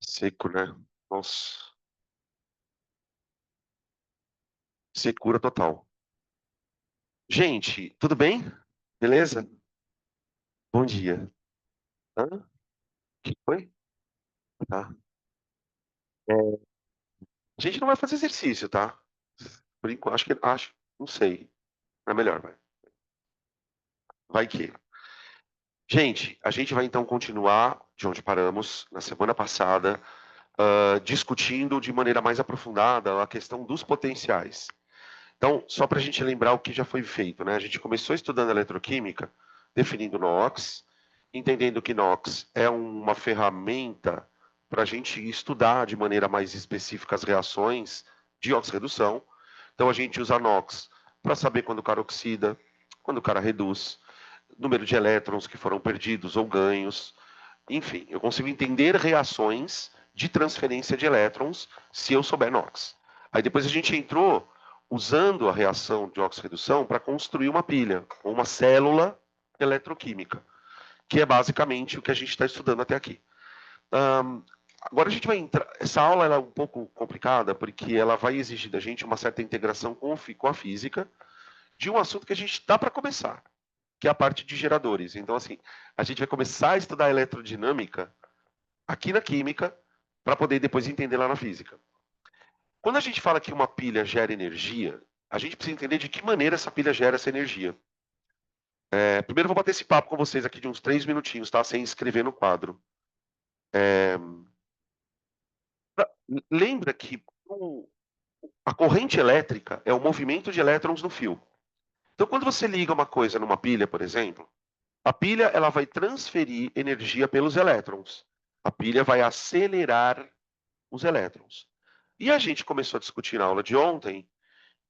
Seco, né? Nossa, secura total. Gente, tudo bem? Beleza? Bom dia. Hã? Que foi? Tá. É, a gente não vai fazer exercício, tá? Por enquanto, não sei. É melhor, vai. Vai que. Gente, a gente vai então continuar de onde paramos na semana passada, discutindo de maneira mais aprofundada a questão dos potenciais. Então, só para a gente lembrar o que já foi feito, né? A gente começou estudando eletroquímica, definindo NOx, entendendo que NOx é uma ferramenta para a gente estudar de maneira mais específica as reações de oxirredução. Então, a gente usa NOx para saber quando o cara oxida, quando o cara reduz, número de elétrons que foram perdidos ou ganhos. Enfim, eu consigo entender reações de transferência de elétrons se eu souber NOx. Aí depois a gente entrou usando a reação de oxirredução para construir uma pilha, ou uma célula eletroquímica, que é basicamente o que a gente está estudando até aqui. Agora a gente vai entrar. Essa aula é um pouco complicada, porque ela vai exigir da gente uma certa integração com a física de um assunto que a gente dá para começar, que é a parte de geradores. Então, assim, a gente vai começar a estudar eletrodinâmica aqui na química, para poder depois entender lá na física. Quando a gente fala que uma pilha gera energia, a gente precisa entender de que maneira essa pilha gera essa energia. Primeiro, eu vou bater esse papo com vocês aqui de uns 3 minutinhos, tá? Sem escrever no quadro. É, Lembra que a corrente elétrica é o movimento de elétrons no fio. Então, quando você liga uma coisa numa pilha, por exemplo, a pilha ela vai transferir energia pelos elétrons. A pilha vai acelerar os elétrons. E a gente começou a discutir na aula de ontem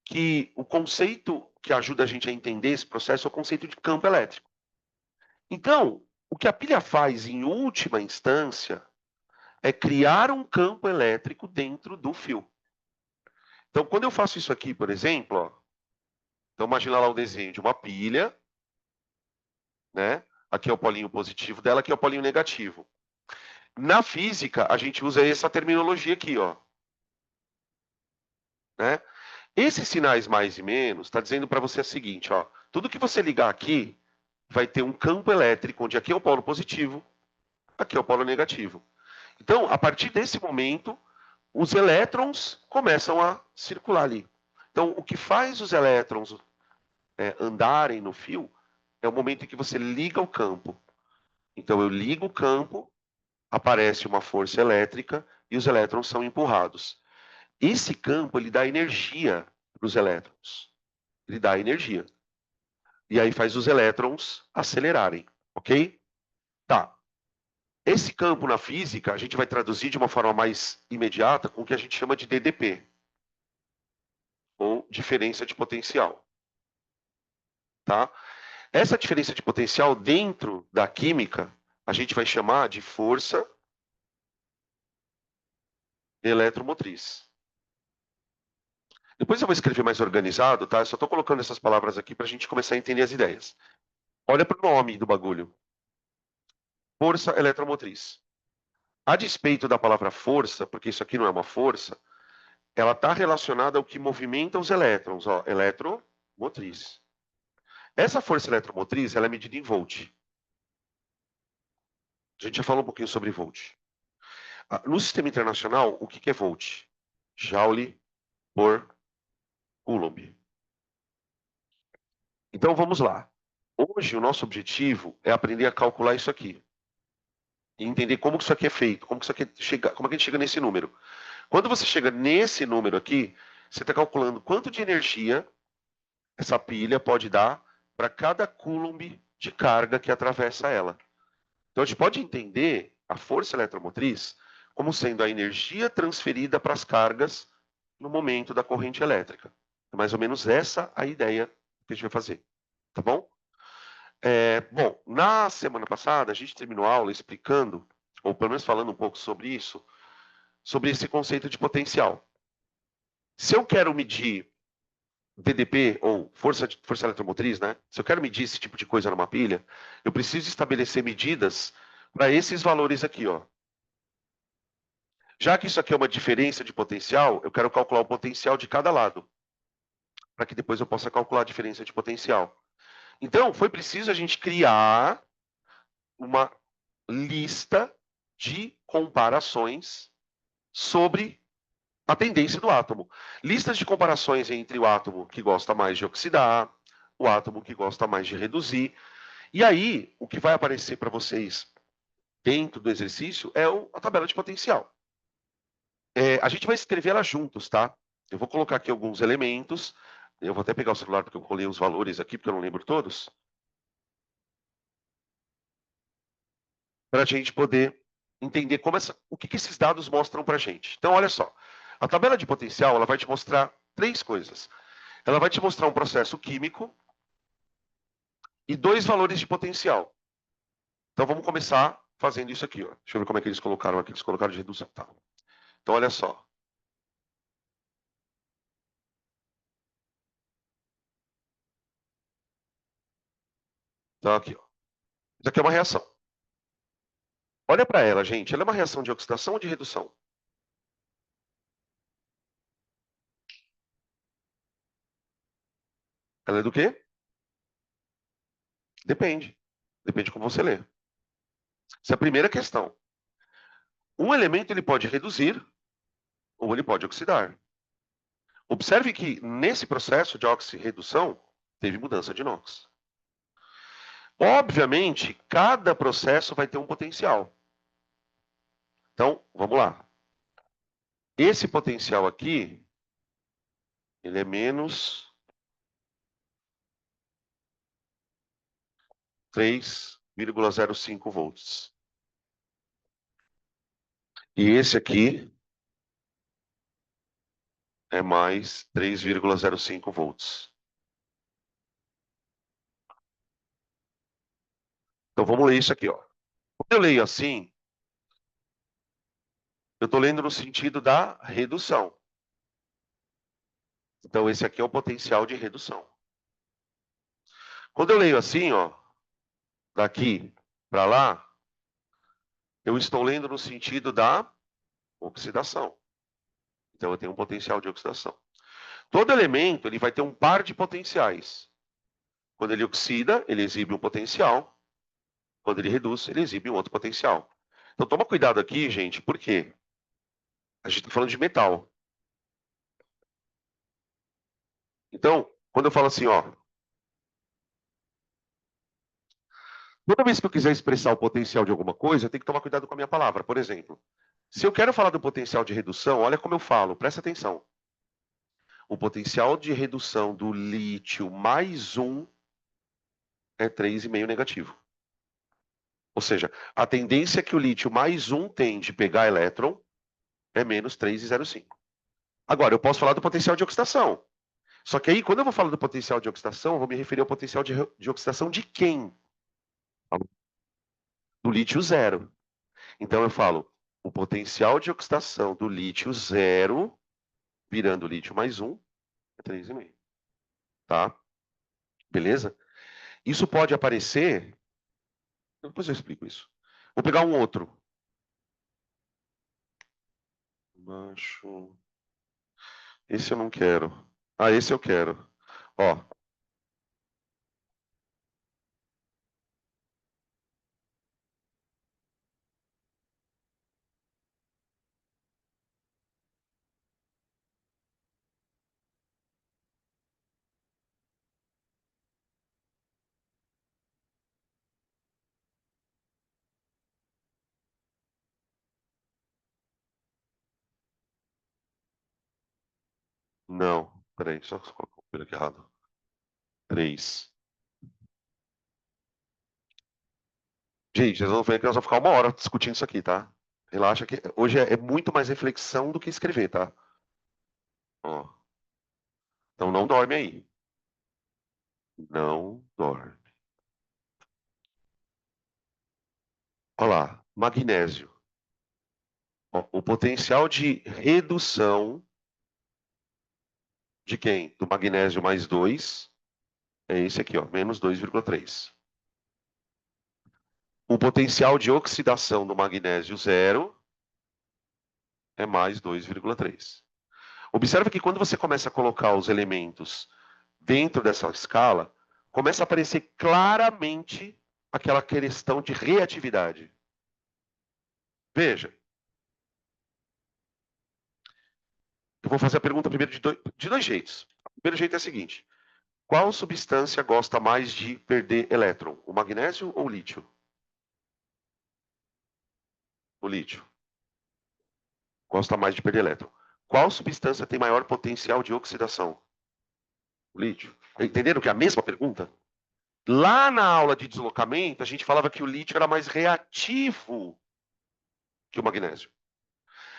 que o conceito que ajuda a gente a entender esse processo é o conceito de campo elétrico. Então, o que a pilha faz em última instância é criar um campo elétrico dentro do fio. Então, quando eu faço isso aqui, por exemplo, ó, então imagina lá o desenho de uma pilha, né? Aqui é o polinho positivo dela, aqui é o polinho negativo. Na física, a gente usa essa terminologia aqui, ó, né? Esses sinais mais e menos está dizendo para você o seguinte, ó, tudo que você ligar aqui vai ter um campo elétrico, onde aqui é o polo positivo, aqui é o polo negativo. Então, a partir desse momento, os elétrons começam a circular ali. Então, o que faz os elétrons andarem no fio é o momento em que você liga o campo. Então, eu ligo o campo, aparece uma força elétrica e os elétrons são empurrados. Esse campo ele dá energia para os elétrons. Ele dá energia. E aí faz os elétrons acelerarem, ok? Tá. Esse campo na física a gente vai traduzir de uma forma mais imediata com o que a gente chama de DDP, ou diferença de potencial. Tá? Essa diferença de potencial dentro da química a gente vai chamar de força eletromotriz. Depois eu vou escrever mais organizado, tá? Eu só estou colocando essas palavras aqui para a gente começar a entender as ideias. Olha para o nome do bagulho. Força eletromotriz. A despeito da palavra força, porque isso aqui não é uma força, ela está relacionada ao que movimenta os elétrons, ó, eletromotriz. Essa força eletromotriz ela é medida em volt. A gente já falou um pouquinho sobre volt. No sistema internacional, o que é volt? Joule por Coulomb. Então vamos lá. Hoje o nosso objetivo é aprender a calcular isso aqui. E entender como que isso aqui é feito, como que a gente chega nesse número. Quando você chega nesse número aqui, você está calculando quanto de energia essa pilha pode dar para cada coulomb de carga que atravessa ela. Então a gente pode entender a força eletromotriz como sendo a energia transferida para as cargas no momento da corrente elétrica. É mais ou menos essa a ideia que a gente vai fazer, tá bom? Bom, na semana passada a gente terminou a aula explicando, ou pelo menos falando um pouco sobre isso, sobre esse conceito de potencial. Se eu quero medir VDP, ou força eletromotriz, né? Se eu quero medir esse tipo de coisa numa pilha, eu preciso estabelecer medidas para esses valores aqui, ó. Já que isso aqui é uma diferença de potencial, eu quero calcular o potencial de cada lado, para que depois eu possa calcular a diferença de potencial. Então, foi preciso a gente criar uma lista de comparações sobre a tendência do átomo. Listas de comparações entre o átomo que gosta mais de oxidar, o átomo que gosta mais de reduzir. E aí, o que vai aparecer para vocês dentro do exercício é a tabela de potencial. A gente vai escrever ela juntos, tá? Eu vou colocar aqui alguns elementos. Eu vou até pegar o celular porque eu colei os valores aqui, porque eu não lembro todos. Para a gente poder entender o que esses dados mostram para a gente. Então, olha só. A tabela de potencial ela vai te mostrar três coisas. Ela vai te mostrar um processo químico e dois valores de potencial. Então, vamos começar fazendo isso aqui. Ó. Deixa eu ver como é que eles colocaram aqui. Eles colocaram de redução. Tá. Então, olha só. Então, aqui. Ó. Isso aqui é uma reação. Olha para ela, gente. Ela é uma reação de oxidação ou de redução? Ela é do quê? Depende. Depende de como você lê. Essa é a primeira questão. Um elemento ele pode reduzir ou ele pode oxidar. Observe que nesse processo de oxirredução teve mudança de NOx. Obviamente, cada processo vai ter um potencial. Então, vamos lá. Esse potencial aqui, ele é menos 3,05 volts. E esse aqui é mais 3,05 volts. Então vamos ler isso aqui, ó. Quando eu leio assim, eu estou lendo no sentido da redução. Então esse aqui é o potencial de redução. Quando eu leio assim, ó, daqui para lá, eu estou lendo no sentido da oxidação. Então eu tenho um potencial de oxidação. Todo elemento ele vai ter um par de potenciais. Quando ele oxida, ele exibe um potencial. Quando ele reduz, ele exibe um outro potencial. Então toma cuidado aqui, gente, por quê? A gente está falando de metal. Então, quando eu falo assim, ó, toda vez que eu quiser expressar o potencial de alguma coisa, eu tenho que tomar cuidado com a minha palavra. Por exemplo, se eu quero falar do potencial de redução, olha como eu falo, presta atenção. O potencial de redução do lítio mais um é 3,5 negativo. Ou seja, a tendência que o lítio mais um tem de pegar elétron é menos 3,05. Agora, eu posso falar do potencial de oxidação. Só que aí, quando eu vou falar do potencial de oxidação, eu vou me referir ao potencial de oxidação de quem? Do lítio zero. Então, eu falo, o potencial de oxidação do lítio zero, virando lítio mais um, é 3,5. Tá? Beleza? Isso pode aparecer... Depois eu explico isso. Vou pegar um outro. Baixo. Esse eu não quero. Ah, esse eu quero. Ó, não. Peraí, só colocar o número aqui errado. 3. Gente, vocês vão ver que nós vamos ficar uma hora discutindo isso aqui, tá? Relaxa que hoje é muito mais reflexão do que escrever, tá? Ó, então não dorme aí. Não dorme. Olha lá, magnésio. Ó, o potencial de redução de quem? Do magnésio mais 2 é esse aqui, ó, menos 2,3. O potencial de oxidação do magnésio zero é mais 2,3. Observa que quando você começa a colocar os elementos dentro dessa escala, começa a aparecer claramente aquela questão de reatividade. Veja, eu vou fazer a pergunta primeiro de dois jeitos. O primeiro jeito é o seguinte: qual substância gosta mais de perder elétron? O magnésio ou o lítio? O lítio. Gosta mais de perder elétron. Qual substância tem maior potencial de oxidação? O lítio. Entenderam que é a mesma pergunta? Lá na aula de deslocamento, a gente falava que o lítio era mais reativo que o magnésio.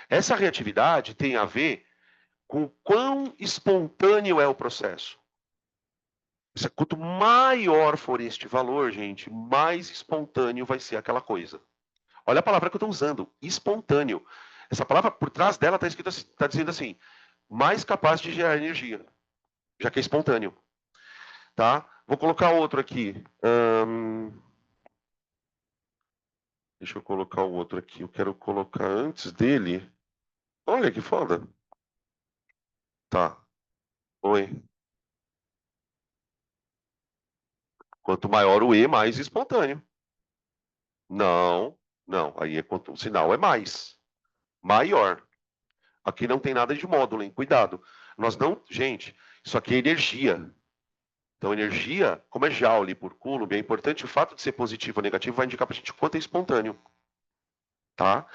Essa reatividade tem a ver com quão espontâneo é o processo. Quanto maior for este valor, gente, mais espontâneo vai ser aquela coisa. Olha a palavra que eu estou usando, espontâneo. Essa palavra, por trás dela, está escrito, está dizendo assim, mais capaz de gerar energia, já que é espontâneo. Tá? Vou colocar outro aqui. Deixa eu colocar o outro aqui. Eu quero colocar antes dele. Olha que foda. Tá. Oi. Quanto maior o E, mais espontâneo. Não, não. Aí é quanto o sinal é mais. Maior. Aqui não tem nada de módulo, hein? Cuidado. Nós não. Gente, isso aqui é energia. Então, energia, como é Joule por Coulomb, é importante o fato de ser positivo ou negativo vai indicar pra gente quanto é espontâneo. Tá?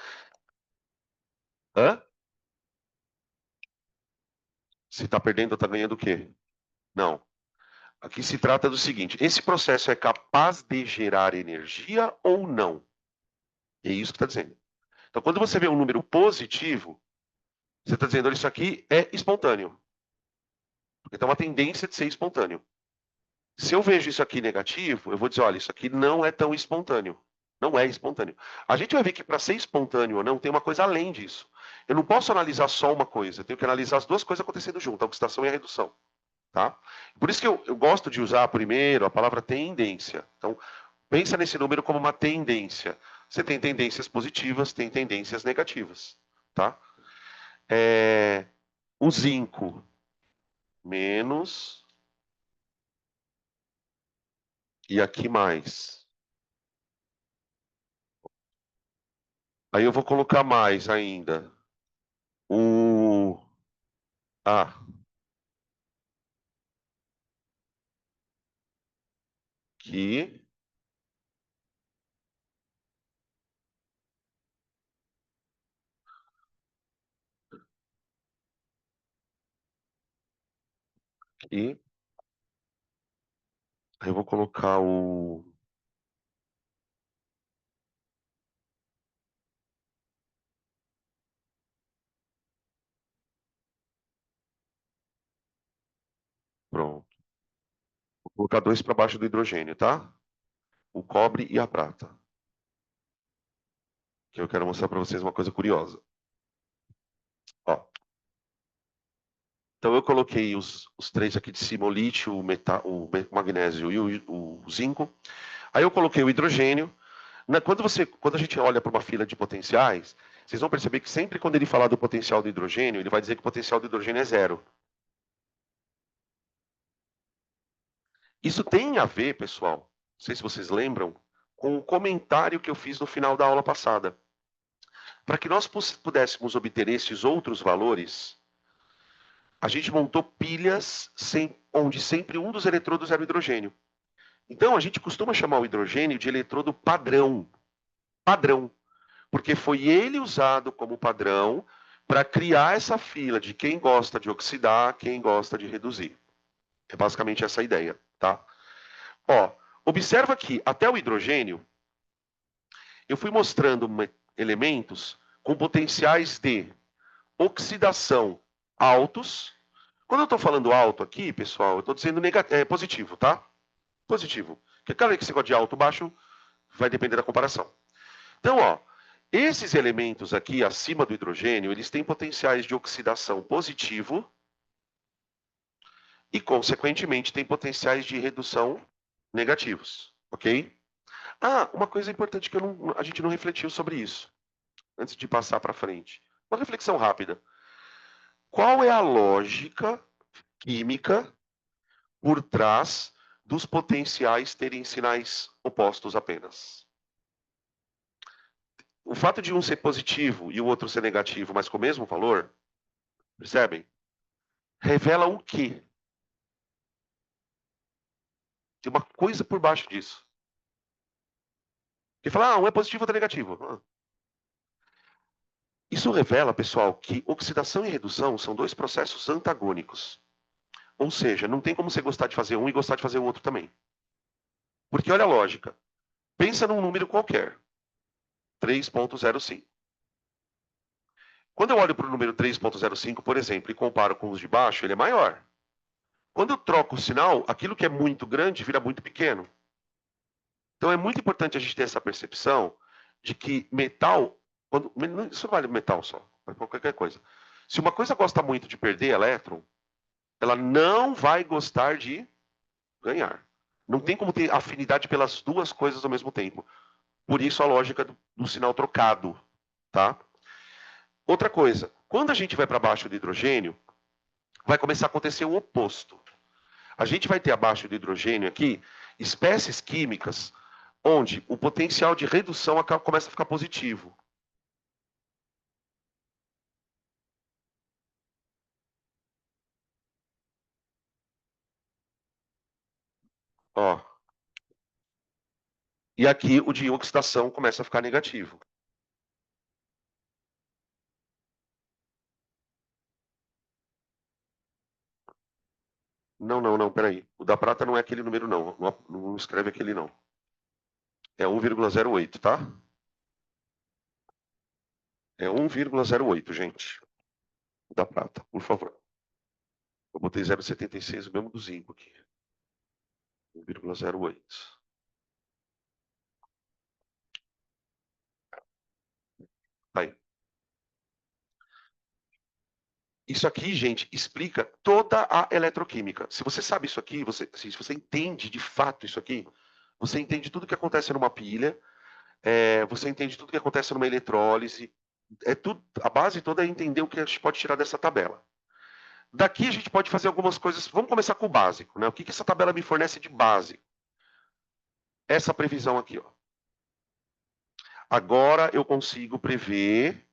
Hã? Se tá perdendo, tá ganhando o quê? Não. Aqui se trata do seguinte: esse processo é capaz de gerar energia ou não? É isso que está dizendo. Então, quando você vê um número positivo, você está dizendo, olha, isso aqui é espontâneo. Porque tem uma tendência de ser espontâneo. Se eu vejo isso aqui negativo, eu vou dizer, olha, isso aqui não é tão espontâneo. Não é espontâneo. A gente vai ver que para ser espontâneo ou não, tem uma coisa além disso. Eu não posso analisar só uma coisa, eu tenho que analisar as duas coisas acontecendo junto, a oxidação e a redução. Tá? Por isso que eu gosto de usar primeiro a palavra tendência. Então, pensa nesse número como uma tendência. Você tem tendências positivas, tem tendências negativas. Tá? O zinco menos e aqui mais. Aí eu vou colocar mais ainda. O ah, aqui, aqui. Aí eu vou colocar o pronto. Vou colocar dois para baixo do hidrogênio, tá? O cobre e a prata. Que eu quero mostrar para vocês uma coisa curiosa. Ó, então eu coloquei os três aqui de cima, o lítio, o magnésio e o zinco. Aí eu coloquei o hidrogênio. Quando a gente olha para uma fila de potenciais, vocês vão perceber que sempre quando ele falar do potencial do hidrogênio, ele vai dizer que o potencial do hidrogênio é zero. Isso tem a ver, pessoal, não sei se vocês lembram, com o comentário que eu fiz no final da aula passada. Para que nós pudéssemos obter esses outros valores, a gente montou pilhas onde sempre um dos eletrodos era o hidrogênio. Então, a gente costuma chamar o hidrogênio de eletrodo padrão. Padrão. Porque foi ele usado como padrão para criar essa fila de quem gosta de oxidar, quem gosta de reduzir. É basicamente essa a ideia, tá? Ó, observa que até o hidrogênio, eu fui mostrando elementos com potenciais de oxidação altos. Quando eu estou falando alto aqui, pessoal, eu estou dizendo positivo, tá? Positivo. Porque cada vez que você gosta de alto ou baixo, vai depender da comparação. Então, ó, esses elementos aqui acima do hidrogênio, eles têm potenciais de oxidação positivo e, consequentemente, têm potenciais de redução negativos, ok? Ah, uma coisa importante que a gente não refletiu sobre isso, antes de passar para frente. Uma reflexão rápida. Qual é a lógica química por trás dos potenciais terem sinais opostos apenas? O fato de um ser positivo e o outro ser negativo, mas com o mesmo valor, percebem? Revela o quê? Tem uma coisa por baixo disso. Que fala, um é positivo, outro é negativo. Isso revela, pessoal, que oxidação e redução são dois processos antagônicos. Ou seja, não tem como você gostar de fazer um e gostar de fazer o outro também. Porque olha a lógica. Pensa num número qualquer. 3,05. Quando eu olho para o número 3,05, por exemplo, e comparo com os de baixo, ele é maior. Quando eu troco o sinal, aquilo que é muito grande vira muito pequeno. Então é muito importante a gente ter essa percepção de que metal, isso não vale metal só, vale qualquer coisa. Se uma coisa gosta muito de perder elétron, ela não vai gostar de ganhar. Não tem como ter afinidade pelas duas coisas ao mesmo tempo. Por isso a lógica do sinal trocado, tá? Outra coisa, quando a gente vai para baixo do hidrogênio, vai começar a acontecer o oposto. A gente vai ter abaixo do hidrogênio aqui espécies químicas onde o potencial de redução começa a ficar positivo. Ó. E aqui o de oxidação começa a ficar negativo. Não, não, não, peraí. O da prata não é aquele número, não. Não escreve aquele, não. É 1,08, tá? É 1,08, gente. O da prata, por favor. Eu botei 0,76, o mesmo do zinco aqui. 1,08. Tá aí. Isso aqui, gente, explica toda a eletroquímica. Se você sabe isso aqui, se você entende de fato isso aqui, você entende tudo que acontece numa pilha, você entende tudo que acontece numa eletrólise. A base toda é entender o que a gente pode tirar dessa tabela. Daqui a gente pode fazer algumas coisas. Vamos começar com o básico, né? O que essa tabela me fornece de base? Essa previsão aqui, ó. Agora eu consigo prever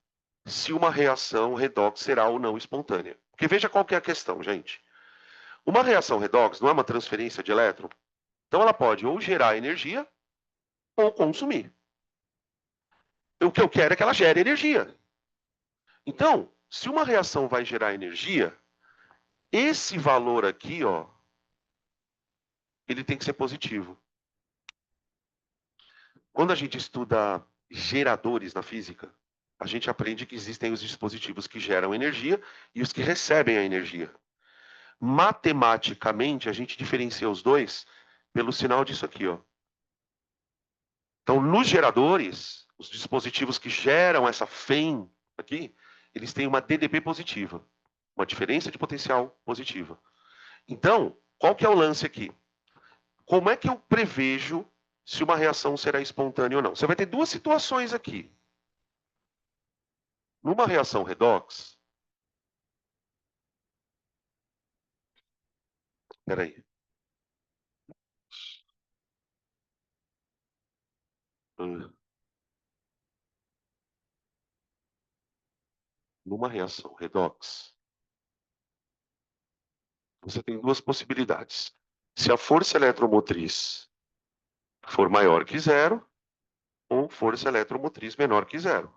se uma reação redox será ou não espontânea. Porque veja qual que é a questão, gente. Uma reação redox não é uma transferência de elétron, então ela pode ou gerar energia ou consumir. O que eu quero é que ela gere energia. Então, se uma reação vai gerar energia, esse valor aqui, ó, ele tem que ser positivo. Quando a gente estuda geradores na física, a gente aprende que existem os dispositivos que geram energia e os que recebem a energia. Matematicamente, a gente diferencia os dois pelo sinal disso aqui, ó. Então, nos geradores, os dispositivos que geram essa FEM aqui, eles têm uma DDP positiva, uma diferença de potencial positiva. Então, qual que é o lance aqui? Como é que eu prevejo se uma reação será espontânea ou não? Você vai ter duas situações aqui. Numa reação redox, peraí, numa reação redox, você tem duas possibilidades. Se a força eletromotriz for maior que zero, ou força eletromotriz menor que zero.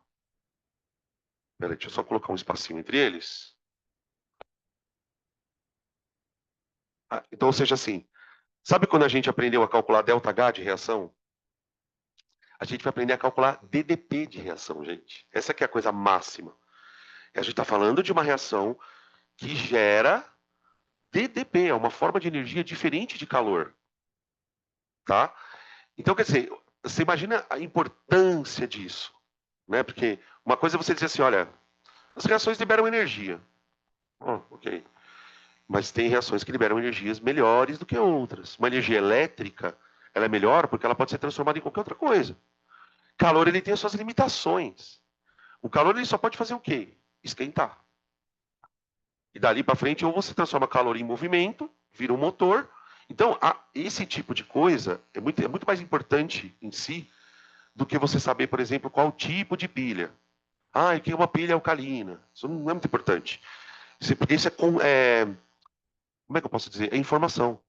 Peraí, deixa eu só colocar um espacinho entre eles. Então, ou seja assim, sabe quando a gente aprendeu a calcular ΔH de reação? A gente vai aprender a calcular DDP de reação, gente. Essa aqui é a coisa máxima. A gente está falando de uma reação que gera DDP, é uma forma de energia diferente de calor. Tá? Então, quer dizer, você imagina a importância disso. Né? Porque uma coisa é você dizer assim, olha, as reações liberam energia. Oh, ok. Mas tem reações que liberam energias melhores do que outras. Uma energia elétrica, ela é melhor porque ela pode ser transformada em qualquer outra coisa. Calor, ele tem as suas limitações. O calor, ele só pode fazer o quê? esquentar. E dali para frente, ou você transforma calor em movimento, vira um motor. Então, esse tipo de coisa é muito mais importante em si do que você saber, por exemplo, qual tipo de pilha. Ah, e que é uma pilha alcalina. Isso não é muito importante. Porque isso como é que eu posso dizer? É informação.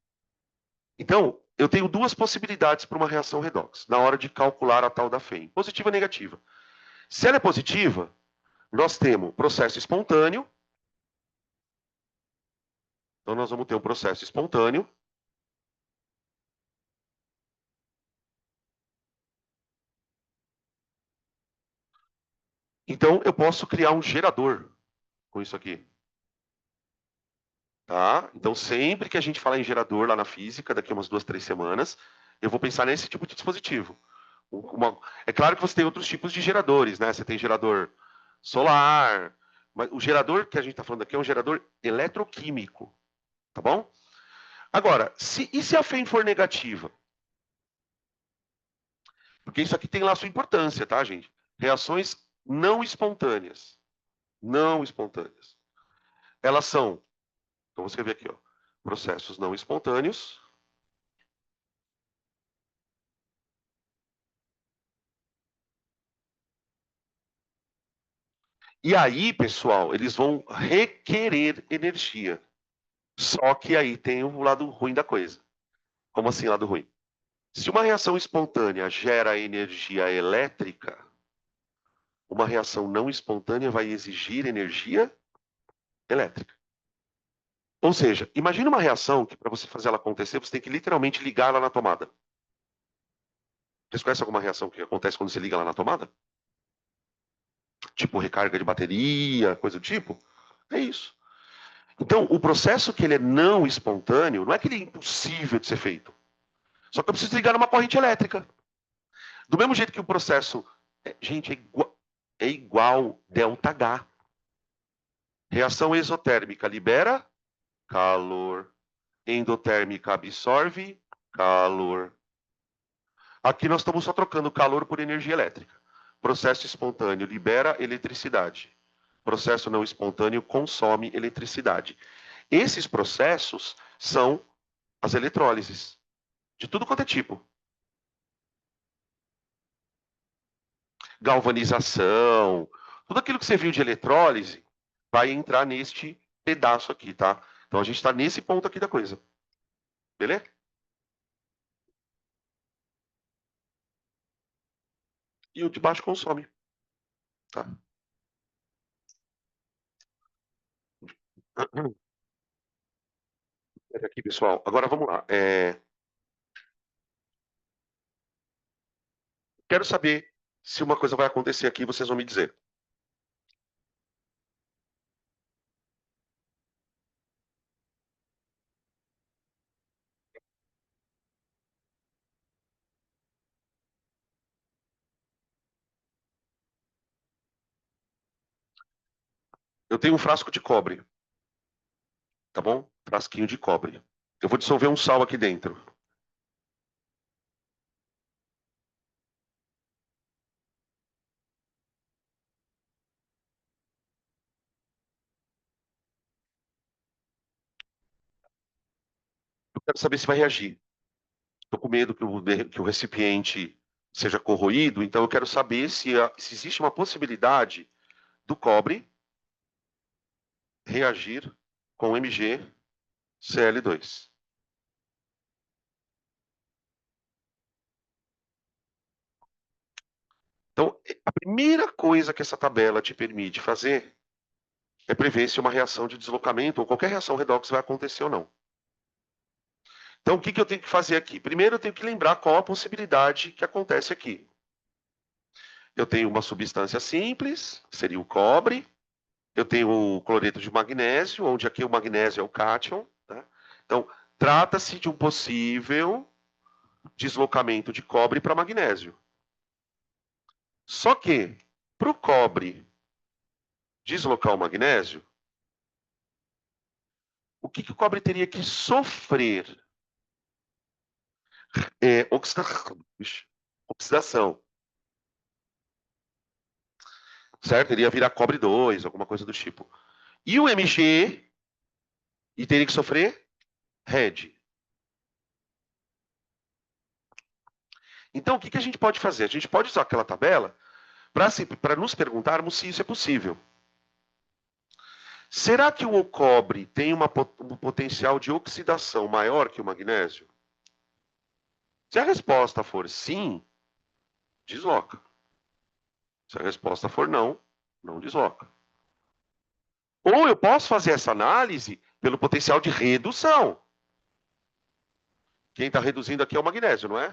Então, eu tenho duas possibilidades para uma reação redox, na hora de calcular a tal da FEM, positiva e negativa. Se ela é positiva, nós temos processo espontâneo. Então, nós vamos ter um processo espontâneo. Então, eu posso criar um gerador com isso aqui. Tá? Então, sempre que a gente falar em gerador lá na física, daqui a umas 2, 3 semanas, eu vou pensar nesse tipo de dispositivo. É claro que você tem outros tipos de geradores, né? Você tem gerador solar, mas o gerador que a gente está falando aqui é um gerador eletroquímico, tá bom? Agora, e se a FEM for negativa? Porque isso aqui tem lá sua importância, tá, gente? Reações não espontâneas. Não espontâneas. Elas são, então vou escrever aqui, ó, processos não espontâneos. E aí, pessoal, eles vão requerer energia. Só que aí tem o lado ruim da coisa. Como assim, lado ruim? Se uma reação espontânea gera energia elétrica, uma reação não espontânea vai exigir energia elétrica. Ou seja, imagine uma reação que para você fazer ela acontecer, você tem que literalmente ligar ela na tomada. Vocês conhecem alguma reação que acontece quando você liga ela na tomada? Tipo recarga de bateria, coisa do tipo? É isso. Então, o processo que ele é não espontâneo, não é que ele é impossível de ser feito. Só que eu preciso ligar numa corrente elétrica. Do mesmo jeito que o processo, gente, é igual ΔH. Reação exotérmica libera calor. Endotérmica absorve calor. Aqui nós estamos só trocando calor por energia elétrica. Processo espontâneo libera eletricidade. Processo não espontâneo consome eletricidade. Esses processos são as eletrólises, de tudo quanto é tipo. Galvanização, tudo aquilo que você viu de eletrólise vai entrar neste pedaço aqui, tá? Então a gente está nesse ponto aqui da coisa. Beleza? E o de baixo consome, tá? Aqui, pessoal. Agora vamos lá. Quero saber se uma coisa vai acontecer aqui, vocês vão me dizer. Eu tenho um frasco de cobre, tá bom? Frasquinho de cobre. Eu vou dissolver um sal aqui dentro. Eu quero saber se vai reagir. Estou com medo que o recipiente seja corroído, então eu quero saber se existe uma possibilidade do cobre reagir com MgCl2. Então, a primeira coisa que essa tabela te permite fazer é prever se uma reação de deslocamento ou qualquer reação redox vai acontecer ou não. Então, o que eu tenho que fazer aqui? Primeiro, eu tenho que lembrar qual a possibilidade que acontece aqui. Eu tenho uma substância simples, seria o cobre. Eu tenho o cloreto de magnésio, onde aqui o magnésio é o cátion. Tá? Então, trata-se de um possível deslocamento de cobre para magnésio. Só que, para o cobre deslocar o magnésio, o que o cobre teria que sofrer? É, oxidação. certo? Ele ia virar cobre 2, alguma coisa do tipo. E o Mg e teria que sofrer Red. Então, o que a gente pode fazer? A gente pode usar aquela tabela para nos perguntarmos se isso é possível. Será que o cobre tem um potencial de oxidação maior que o magnésio? Se a resposta for sim, desloca. Se a resposta for não, não desloca. Ou eu posso fazer essa análise pelo potencial de redução. Quem está reduzindo aqui é o magnésio, não é?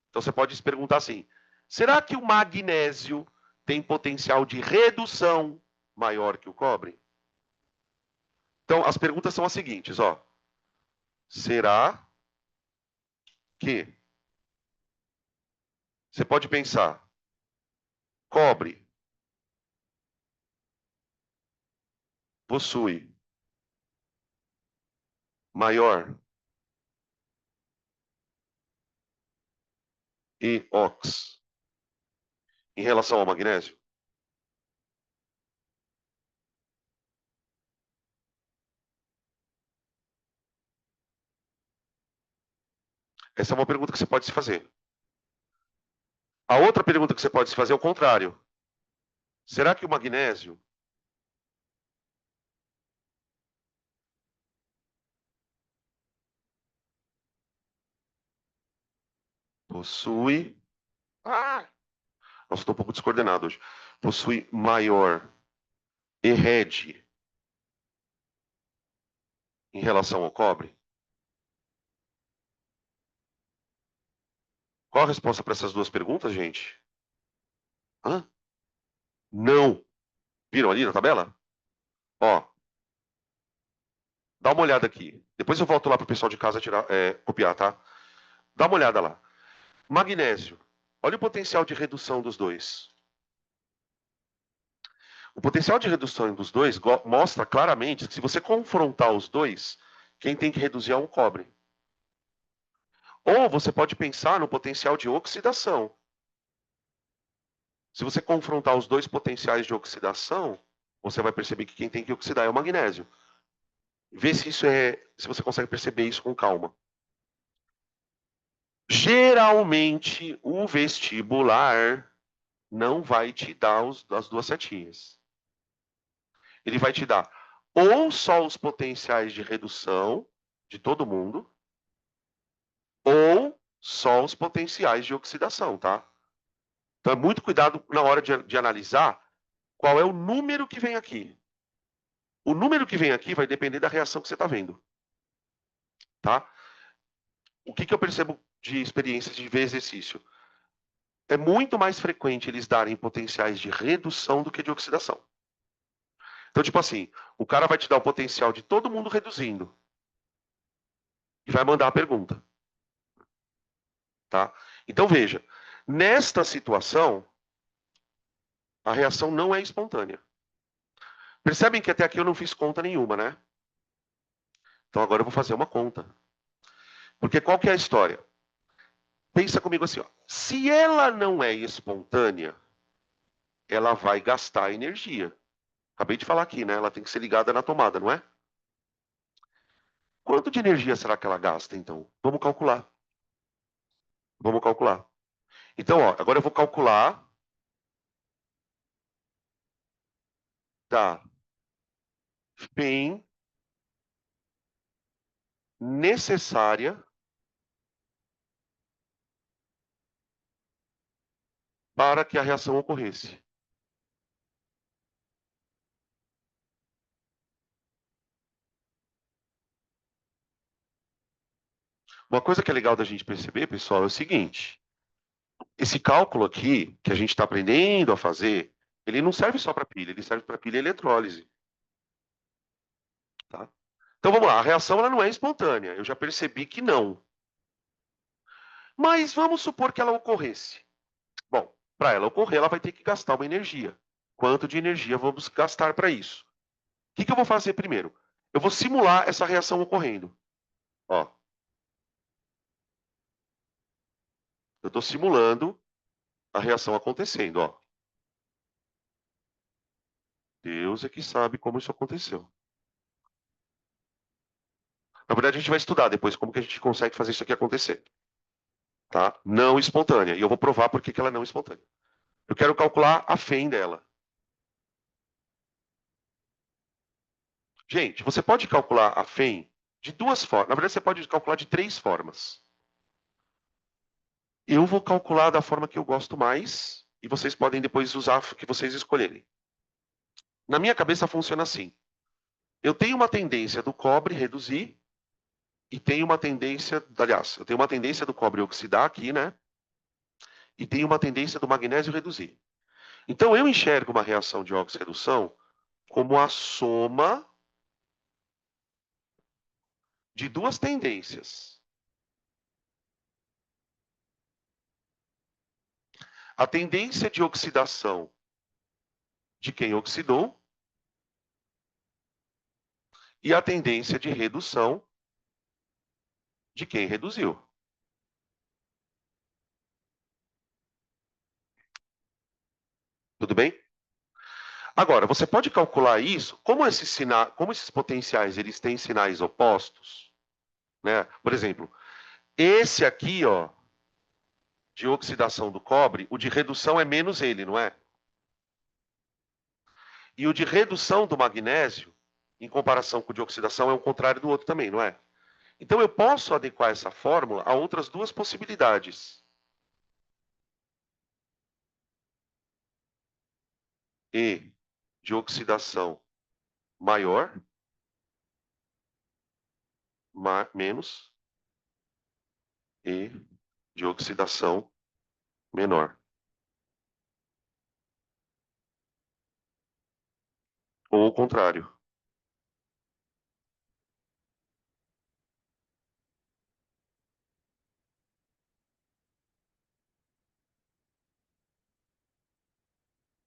Então você pode se perguntar assim: será que o magnésio tem potencial de redução maior que o cobre? Então as perguntas são as seguintes, ó. Será que você pode pensar, cobre possui maior EOX em relação ao magnésio? Essa é uma pergunta que você pode se fazer. A outra pergunta que você pode se fazer é o contrário. Será que o magnésio possui. Ah! Nossa, estou um pouco descoordenado hoje. Possui maior ERED em relação ao cobre? Qual a resposta para essas duas perguntas, gente? Hã? Não. Viram ali na tabela? Ó, dá uma olhada aqui. Depois eu volto lá para o pessoal de casa tirar, copiar, tá? Dá uma olhada lá. Magnésio. Olha o potencial de redução dos dois. O potencial de redução dos dois mostra claramente que se você confrontar os dois, quem tem que reduzir é um cobre. Ou você pode pensar no potencial de oxidação. Se você confrontar os dois potenciais de oxidação, você vai perceber que quem tem que oxidar é o magnésio. Vê se você consegue perceber isso com calma. Geralmente, o vestibular não vai te dar as duas setinhas. Ele vai te dar ou só os potenciais de redução de todo mundo, ou só os potenciais de oxidação, tá? Então, é muito cuidado na hora de analisar qual é o número que vem aqui. O número que vem aqui vai depender da reação que você está vendo, tá? O que eu percebo de experiência de ver exercício? É muito mais frequente eles darem potenciais de redução do que de oxidação. Então, tipo assim, o cara vai te dar o potencial de todo mundo reduzindo e vai mandar a pergunta, tá? Então, veja, nesta situação, a reação não é espontânea. Percebem que até aqui eu não fiz conta nenhuma, né? Então agora eu vou fazer uma conta. Porque qual que é a história? Pensa comigo assim, ó. Se ela não é espontânea, ela vai gastar energia. Acabei de falar aqui, né? Ela tem que ser ligada na tomada, não é? Quanto de energia será que ela gasta, então? Vamos calcular. Vamos calcular. Então, ó, agora eu vou calcular da PEN necessária para que a reação ocorresse. Uma coisa que é legal da gente perceber, pessoal, é o seguinte: esse cálculo aqui, que a gente está aprendendo a fazer, ele não serve só para pilha, ele serve para pilha e eletrólise. Tá? Então vamos lá, a reação ela não é espontânea, eu já percebi que não. Mas vamos supor que ela ocorresse. Bom, para ela ocorrer, ela vai ter que gastar uma energia. Quanto de energia vamos gastar para isso? O que eu vou fazer primeiro? Eu vou simular essa reação ocorrendo. Ó, eu estou simulando a reação acontecendo. Ó. Deus é que sabe como isso aconteceu. Na verdade, a gente vai estudar depois como que a gente consegue fazer isso aqui acontecer, tá? Não espontânea. E eu vou provar por que que ela é não espontânea. Eu quero calcular a FEM dela. Gente, você pode calcular a FEM de duas formas. Na verdade, você pode calcular de três formas. Eu vou calcular da forma que eu gosto mais e vocês podem depois usar o que vocês escolherem. Na minha cabeça funciona assim. Eu tenho uma tendência do cobre reduzir e tenho uma tendência, aliás, eu tenho uma tendência do cobre oxidar aqui, né? E tenho uma tendência do magnésio reduzir. Então eu enxergo uma reação de oxirredução como a soma de duas tendências. A tendência de oxidação de quem oxidou e a tendência de redução de quem reduziu. Tudo bem? Agora, você pode calcular isso, como esses potenciais eles têm sinais opostos, né? Por exemplo, esse aqui, ó, de oxidação do cobre, o de redução é menos ele, não é? E o de redução do magnésio, em comparação com o de oxidação, é o contrário do outro também, não é? Então eu posso adequar essa fórmula a outras duas possibilidades. E de oxidação maior, menos, e de oxidação menor. Ou o contrário.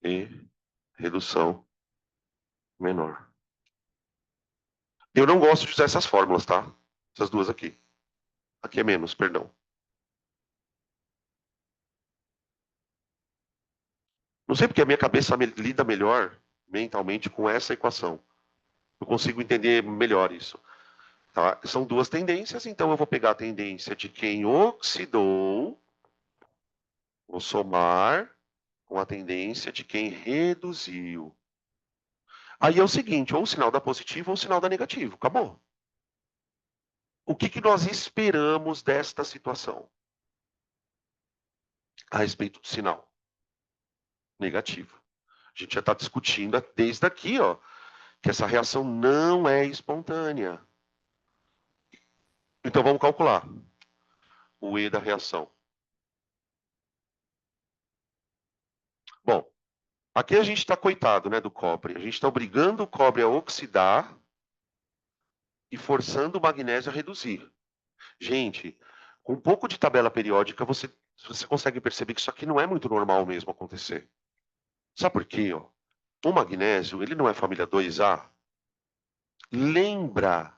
E redução menor. Eu não gosto de usar essas fórmulas, tá? Essas duas aqui. Aqui é menos, perdão. Não sei porque a minha cabeça lida melhor mentalmente com essa equação. Eu consigo entender melhor isso. Tá? São duas tendências, então eu vou pegar a tendência de quem oxidou, vou somar com a tendência de quem reduziu. Aí é o seguinte, ou o sinal dá positivo ou o sinal dá negativo. Acabou. O que, que nós esperamos desta situação a respeito do sinal? Negativo. A gente já está discutindo desde aqui, ó, que essa reação não é espontânea. Então vamos calcular o E da reação. Bom, aqui a gente está coitado, né, do cobre. A gente está obrigando o cobre a oxidar e forçando o magnésio a reduzir. Gente, com um pouco de tabela periódica, você consegue perceber que isso aqui não é muito normal mesmo acontecer. Sabe por quê? Ó? O magnésio, ele não é família 2A. Lembra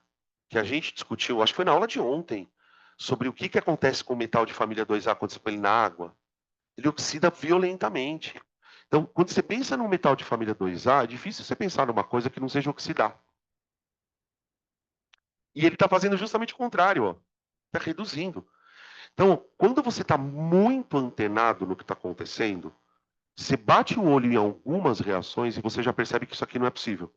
que a gente discutiu, acho que foi na aula de ontem, sobre o que, que acontece com o metal de família 2A quando você põe ele na água? Ele oxida violentamente. Então, quando você pensa num metal de família 2A, é difícil você pensar numa coisa que não seja oxidar. E ele está fazendo justamente o contrário, está reduzindo. Então, quando você está muito antenado no que está acontecendo, você bate o olho em algumas reações e você já percebe que isso aqui não é possível.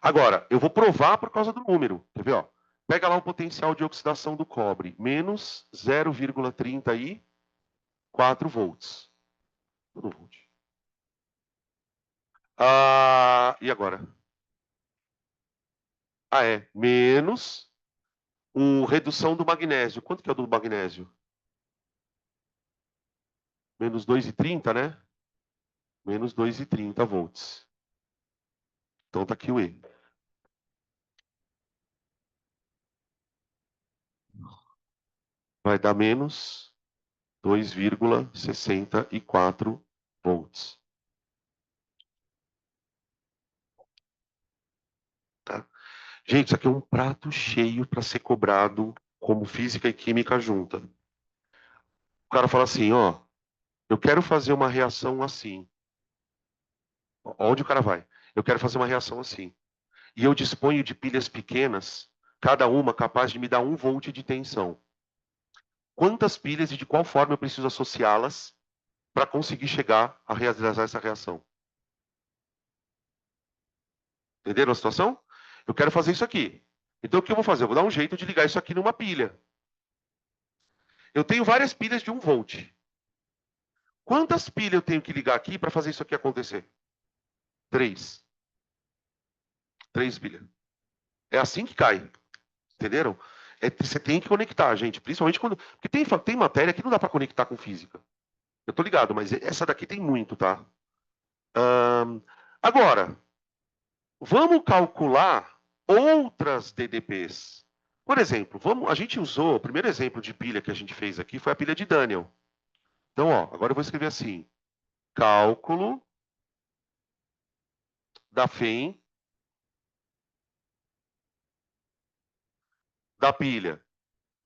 Agora, eu vou provar por causa do número. Quer ver? Ó? Pega lá o potencial de oxidação do cobre, menos 0,34 volts. Todo volt. E agora? Menos o redução do magnésio. Quanto que é o do magnésio? Menos 2,30, né? Menos 2,30 volts. Então tá aqui o E. Vai dar menos 2,64 volts. Tá? Gente, isso aqui é um prato cheio para ser cobrado como física e química junta. O cara fala assim, ó, eu quero fazer uma reação assim. Onde o cara vai? Eu quero fazer uma reação assim. E eu disponho de pilhas pequenas, cada uma capaz de me dar 1 volt de tensão. Quantas pilhas e de qual forma eu preciso associá-las para conseguir chegar a realizar essa reação? Entenderam a situação? Eu quero fazer isso aqui. Então, o que eu vou fazer? Eu vou dar um jeito de ligar isso aqui numa pilha. Eu tenho várias pilhas de 1 volt. Quantas pilhas eu tenho que ligar aqui para fazer isso aqui acontecer? 3. 3 pilhas. É assim que cai. Entenderam? Você tem que conectar, gente. Principalmente quando. Porque tem matéria que não dá para conectar com física. Eu tô ligado, mas essa daqui tem muito, tá? Agora, vamos calcular outras DDPs. Por exemplo, a gente usou, o primeiro exemplo de pilha que a gente fez aqui foi a pilha de Daniel. Então, ó, agora eu vou escrever assim: cálculo da FEM da pilha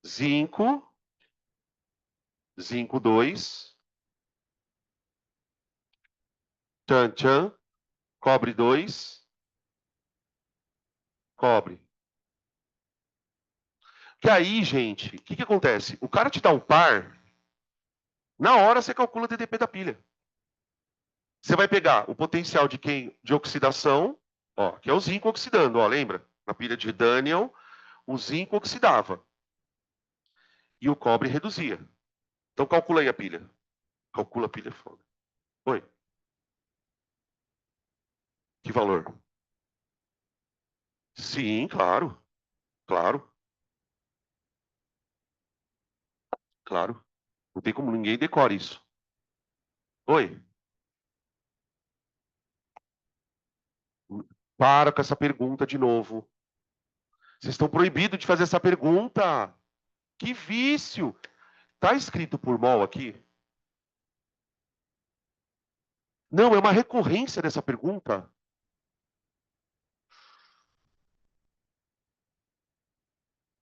zinco, zinco 2, tchan tchan, cobre 2, cobre. Que aí, gente, o que acontece? O cara te dá um par, na hora você calcula o DDP da pilha. Você vai pegar o potencial de oxidação, ó, que é o zinco oxidando, ó, lembra? Na pilha de Daniel, o zinco oxidava e o cobre reduzia. Então calcula aí a pilha. Calcula a pilha, é foda. Oi, que valor? Sim, claro, claro, claro. Não tem como ninguém decore isso. Oi, para com essa pergunta de novo. Vocês estão proibidos de fazer essa pergunta. Que vício! Tá escrito por mol aqui? Não, é uma recorrência dessa pergunta.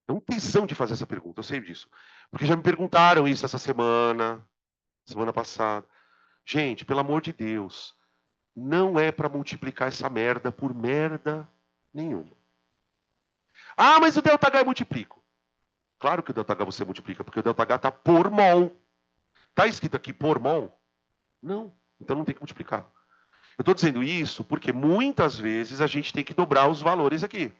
É uma tesão de fazer essa pergunta, eu sei disso. Porque já me perguntaram isso essa semana, semana passada. Gente, pelo amor de Deus, não é para multiplicar essa merda por merda nenhuma. Ah, mas o ΔH eu multiplico. Claro que o ΔH você multiplica, porque o ΔH está por mol. Está escrito aqui por mol? Não, então não tem que multiplicar. Eu estou dizendo isso porque muitas vezes a gente tem que dobrar os valores aqui.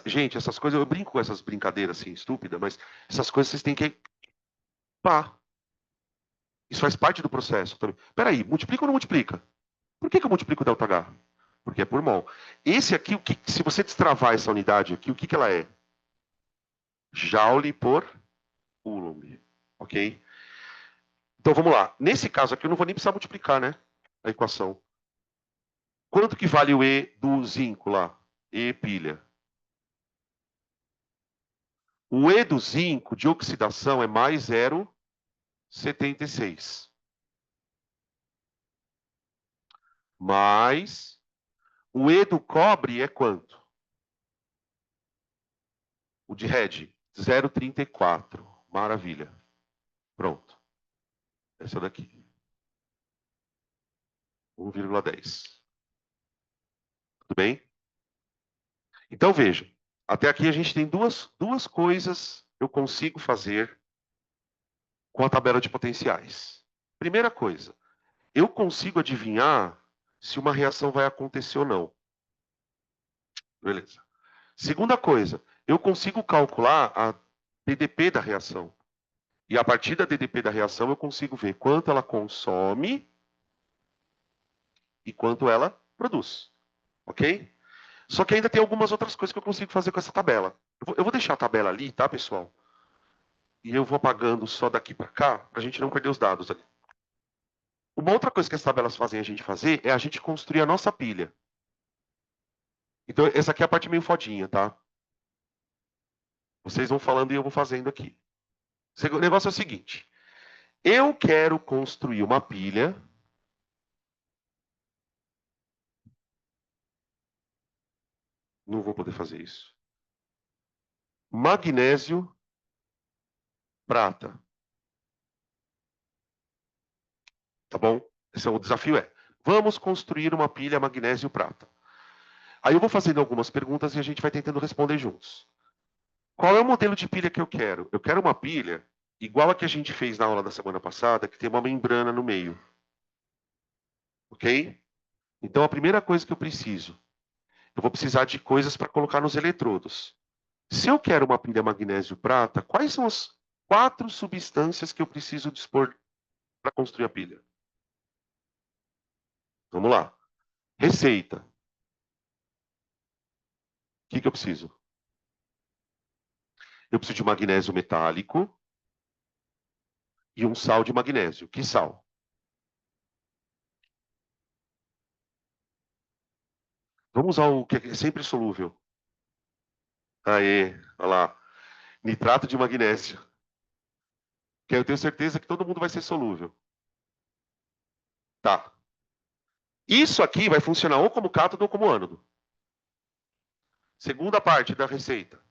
Gente, essas coisas, eu brinco com essas brincadeiras assim, estúpidas, mas essas coisas vocês têm que. Pá, isso faz parte do processo também. Peraí, multiplica ou não multiplica? Por que eu multiplico o ΔH? Porque é por mol. Esse aqui, se você destravar essa unidade aqui, o que ela é? Joule por Coulomb. Ok? Então vamos lá. Nesse caso aqui, eu não vou nem precisar multiplicar, né? A equação. Quanto que vale o E do zinco lá? E pilha. O E do zinco de oxidação é mais 0,76. Mais o E do cobre é quanto? O de Red, 0,34. Maravilha. Pronto. Essa daqui. 1,10. Tudo bem? Então veja. Até aqui a gente tem duas coisas que eu consigo fazer com a tabela de potenciais. Primeira coisa, eu consigo adivinhar se uma reação vai acontecer ou não. Beleza. Segunda coisa, eu consigo calcular a DDP da reação. E a partir da DDP da reação, eu consigo ver quanto ela consome e quanto ela produz. Ok? Só que ainda tem algumas outras coisas que eu consigo fazer com essa tabela. Eu vou deixar a tabela ali, tá, pessoal? E eu vou apagando só daqui para cá, para a gente não perder os dados ali. Uma outra coisa que as tabelas fazem a gente fazer é a gente construir a nossa pilha. Então, essa aqui é a parte meio fodinha, tá? Vocês vão falando e eu vou fazendo aqui. O negócio é o seguinte: eu quero construir uma pilha. Não vou poder fazer isso. Magnésio, prata. Tá bom? O desafio é: Vamos construir uma pilha magnésio-prata. Aí eu vou fazendo algumas perguntas e a gente vai tentando responder juntos. Qual é o modelo de pilha que eu quero? Eu quero uma pilha igual a que a gente fez na aula da semana passada, que tem uma membrana no meio. Ok? Então, a primeira coisa que eu vou precisar de coisas para colocar nos eletrodos. Se eu quero uma pilha magnésio-prata, quais são as 4 substâncias que eu preciso dispor para construir a pilha? Vamos lá. Receita. O que eu preciso? Eu preciso de magnésio metálico e um sal de magnésio. Que sal? Vamos usar o que é sempre solúvel. Aê, olha lá. Nitrato de magnésio. Que eu tenho certeza que todo mundo vai ser solúvel. Tá. Isso aqui vai funcionar ou como cátodo ou como ânodo. Segunda parte da receita.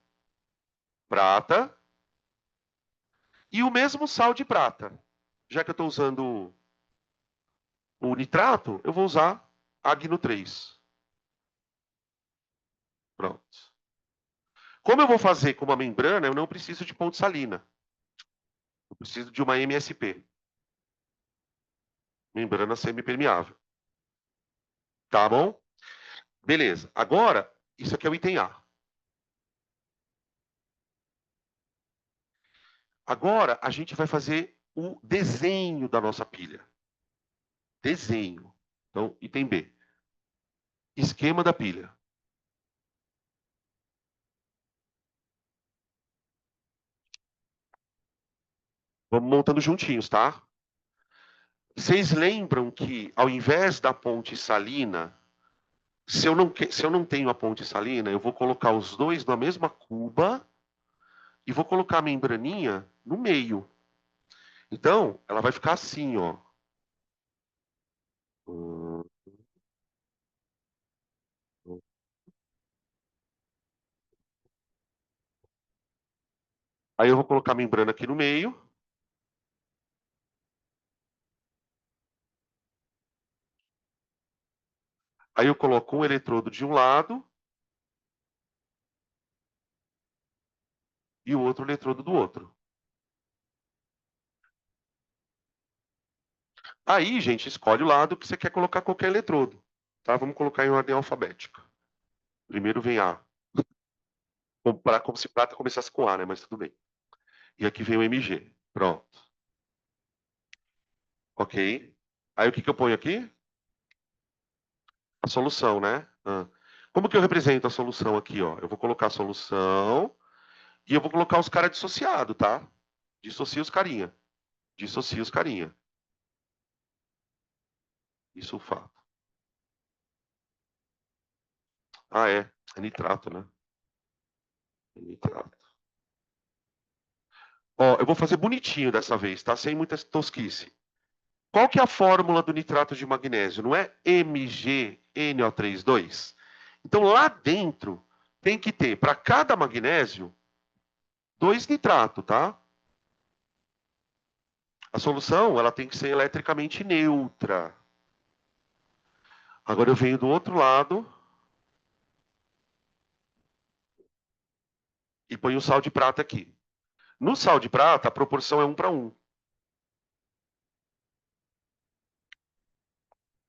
Prata e o mesmo sal de prata. Já que eu estou usando o nitrato, eu vou usar Agno 3. Pronto. Como eu vou fazer com uma membrana, eu não preciso de ponte salina. Eu preciso de uma MSP. Membrana semipermeável. Tá bom? Beleza. Agora, isso aqui é o item A. Agora, a gente vai fazer o desenho da nossa pilha. Desenho. Então, item B. Esquema da pilha. Vamos montando juntinhos, tá? Vocês lembram que, ao invés da ponte salina, se eu não tenho a ponte salina, eu vou colocar os dois na mesma cuba e vou colocar a membraninha no meio. Então, ela vai ficar assim, ó. Aí eu vou colocar a membrana aqui no meio. Aí eu coloco um eletrodo de um lado e o outro eletrodo do outro. Aí, gente, escolhe o lado que você quer colocar qualquer eletrodo. Tá? Vamos colocar em ordem alfabética. Primeiro vem A. Como se prata começasse com A, né? Mas tudo bem. E aqui vem o MG. Pronto. Ok. Aí o que eu ponho aqui? A solução, né? Como que eu represento a solução aqui, ó? Eu vou colocar a solução e eu vou colocar os caras dissociados, tá? Dissocia os carinha. Dissocia os carinha. E sulfato. Ah, é. É nitrato, né? É nitrato. Ó, eu vou fazer bonitinho dessa vez, tá? Sem muita tosquice. Qual que é a fórmula do nitrato de magnésio? Não é MgNO32? Então, lá dentro, tem que ter, para cada magnésio, 2 nitrato, tá? A solução, ela tem que ser eletricamente neutra. Agora eu venho do outro lado e ponho o sal de prata aqui. No sal de prata, a proporção é 1 para 1.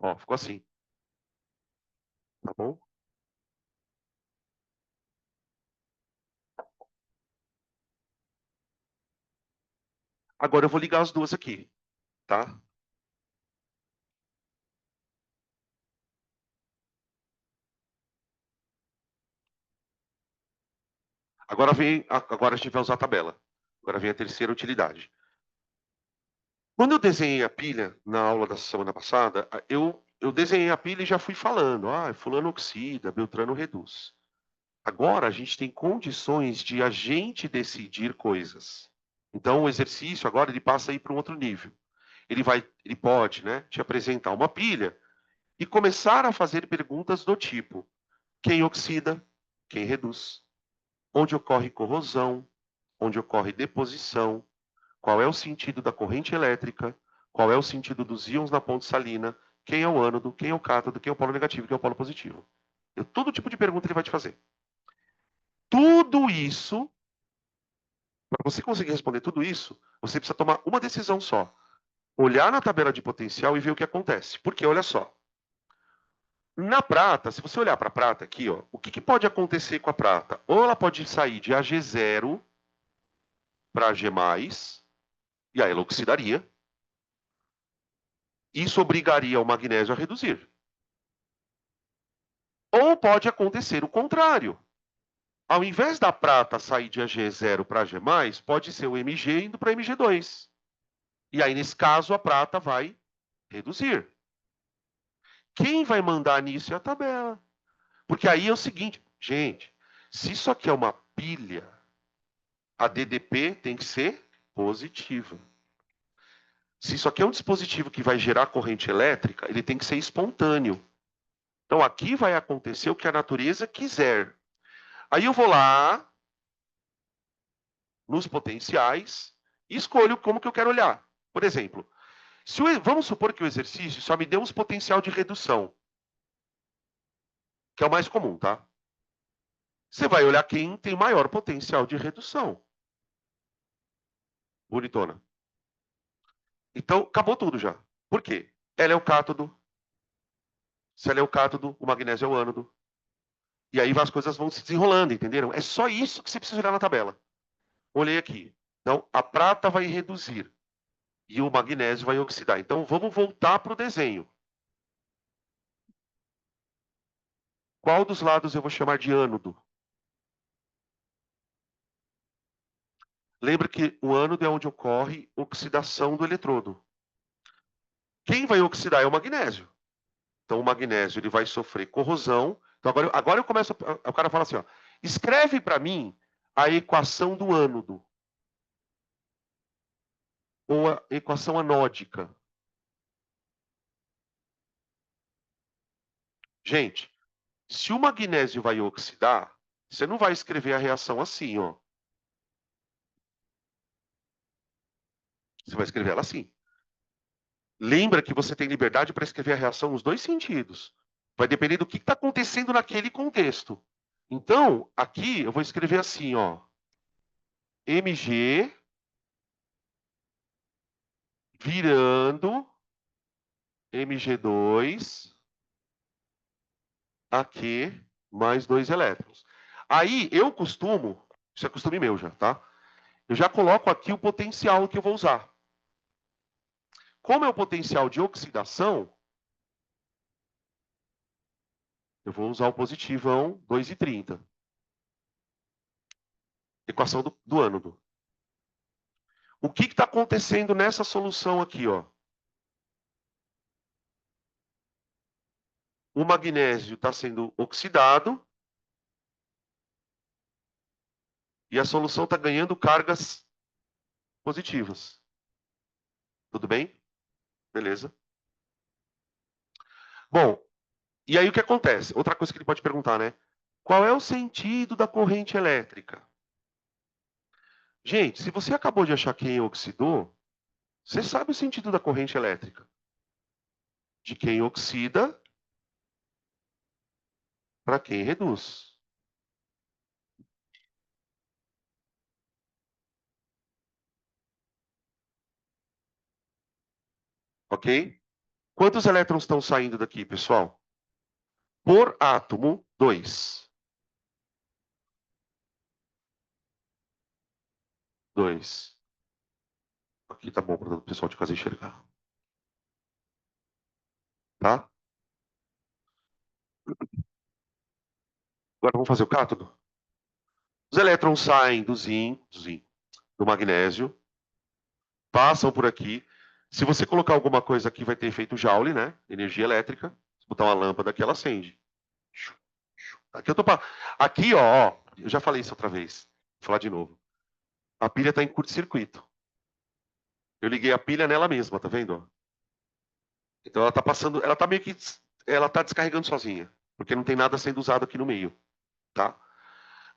Ó, ficou assim. Tá bom? Agora eu vou ligar as duas aqui, tá? Agora a gente vai usar a tabela. Agora vem a terceira utilidade. Quando eu desenhei a pilha na aula da semana passada, eu desenhei a pilha e já fui falando. Ah, fulano oxida, Beltrano reduz. Agora a gente tem condições de a gente decidir coisas. Então o exercício agora ele passa aí para um outro nível. Ele pode, né, te apresentar uma pilha e começar a fazer perguntas do tipo: quem oxida, quem reduz, onde ocorre corrosão, onde ocorre deposição, qual é o sentido da corrente elétrica, qual é o sentido dos íons na ponte salina, quem é o ânodo, quem é o cátodo, quem é o polo negativo, quem é o polo positivo. Todo tipo de pergunta ele vai te fazer. Tudo isso, para você conseguir responder tudo isso, você precisa tomar uma decisão só. Olhar na tabela de potencial e ver o que acontece. Porque, olha só, na prata, se você olhar para a prata aqui, ó, o que pode acontecer com a prata? Ou ela pode sair de AG0 para AG+, e aí ela oxidaria. Isso obrigaria o magnésio a reduzir. Ou pode acontecer o contrário. Ao invés da prata sair de AG0 para AG+, pode ser o Mg indo para Mg2. E aí, nesse caso, a prata vai reduzir. Quem vai mandar nisso é a tabela. Porque aí é o seguinte, gente, se isso aqui é uma pilha, a DDP tem que ser positiva. Se isso aqui é um dispositivo que vai gerar corrente elétrica, ele tem que ser espontâneo. Então aqui vai acontecer o que a natureza quiser. Aí eu vou lá nos potenciais e escolho como que eu quero olhar. Por exemplo, vamos supor que o exercício só me dê uns potencial de redução, que é o mais comum, tá? Você vai olhar quem tem maior potencial de redução. Bonitona. Então, acabou tudo já. Por quê? Ela é o cátodo. Se ela é o cátodo, o magnésio é o ânodo. E aí as coisas vão se desenrolando, entenderam? É só isso que você precisa olhar na tabela. Olhei aqui. Então, a prata vai reduzir e o magnésio vai oxidar. Então, vamos voltar para o desenho. Qual dos lados eu vou chamar de ânodo? Lembra que o ânodo é onde ocorre oxidação do eletrodo. Quem vai oxidar é o magnésio. Então, o magnésio ele vai sofrer corrosão. Então, agora eu começo. O cara fala assim: ó, escreve para mim a equação do ânodo. Ou a equação anódica. Gente, se o magnésio vai oxidar, você não vai escrever a reação assim, ó. Você vai escrever ela assim. Lembra que você tem liberdade para escrever a reação nos dois sentidos. Vai depender do que está acontecendo naquele contexto. Então, aqui eu vou escrever assim, ó. Mg virando Mg2 aqui mais 2 elétrons. Aí eu costumo, isso é costume meu já, tá? Eu já coloco aqui o potencial que eu vou usar. Como é o potencial de oxidação, eu vou usar o positivão 2,30. Equação do ânodo. O que está acontecendo nessa solução aqui, ó? O magnésio está sendo oxidado e a solução está ganhando cargas positivas. Tudo bem? Beleza. Bom, e aí o que acontece? Outra coisa que ele pode perguntar, né? Qual é o sentido da corrente elétrica? Gente, se você acabou de achar quem oxidou, você sabe o sentido da corrente elétrica. De quem oxida para quem reduz. Ok? Quantos elétrons estão saindo daqui, pessoal? Por átomo, 2. 2. Aqui tá bom para o pessoal de casa enxergar. Tá? Agora vamos fazer o cátodo? Os elétrons saem do zinco, do magnésio, passam por aqui. Se você colocar alguma coisa aqui, vai ter efeito Joule, né? Energia elétrica. Se botar uma lâmpada aqui, ela acende. Aqui eu tô aqui, ó, eu já falei isso outra vez. Vou falar de novo. A pilha está em curto-circuito. Eu liguei a pilha nela mesma, tá vendo? Então ela tá passando, ela tá meio que, ela tá descarregando sozinha, porque não tem nada sendo usado aqui no meio, tá?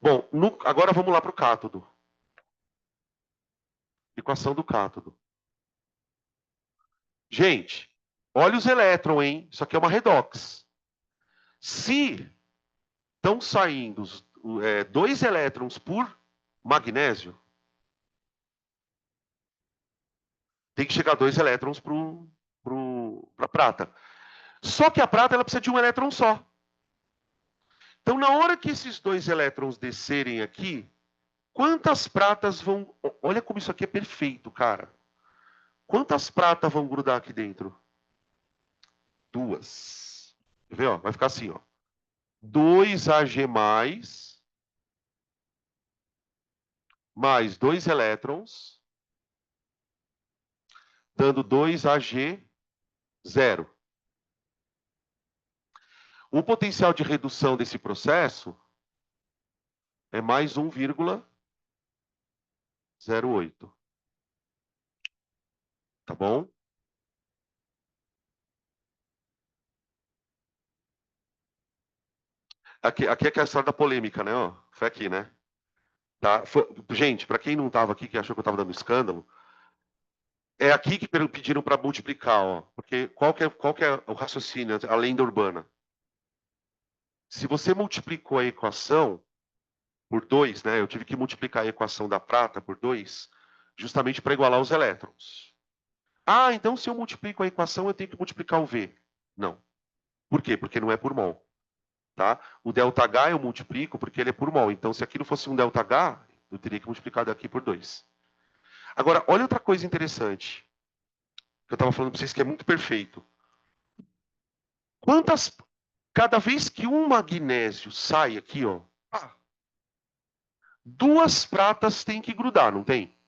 Bom, agora vamos lá para o cátodo. Equação do cátodo. Gente, Olha os elétrons, hein? Isso aqui é uma redox. Se estão saindo 2 elétrons por magnésio, tem que chegar 2 elétrons para a prata. Só que a prata ela precisa de um elétron só. Então, na hora que esses 2 elétrons descerem aqui, quantas pratas vão. Olha como isso aqui é perfeito, cara. Quantas pratas vão grudar aqui dentro? 2. Quer ver? Ó? Vai ficar assim, ó. 2 Ag mais 2 elétrons, dando 2Ag0. O potencial de redução desse processo é mais 1,08. Tá bom? Aqui é a história da polêmica, né? Ó, foi aqui, né? Tá? Gente, para quem não estava aqui, que achou que eu estava dando escândalo, é aqui que pediram para multiplicar, ó. Porque qual que é o raciocínio, a lenda urbana? Se você multiplicou a equação por 2, né? Eu tive que multiplicar a equação da prata por 2, justamente para igualar os elétrons. Ah, então se eu multiplico a equação, eu tenho que multiplicar o V. Não. Por quê? Porque não é por mol. Tá? O ΔH eu multiplico porque ele é por mol. Então, se aquilo fosse um ΔH, eu teria que multiplicar daqui por 2. Agora, olha outra coisa interessante. Que eu estava falando para vocês que é muito perfeito. Quantas. Cada vez que um magnésio sai aqui, ó, 2 pratas têm que grudar, não tem?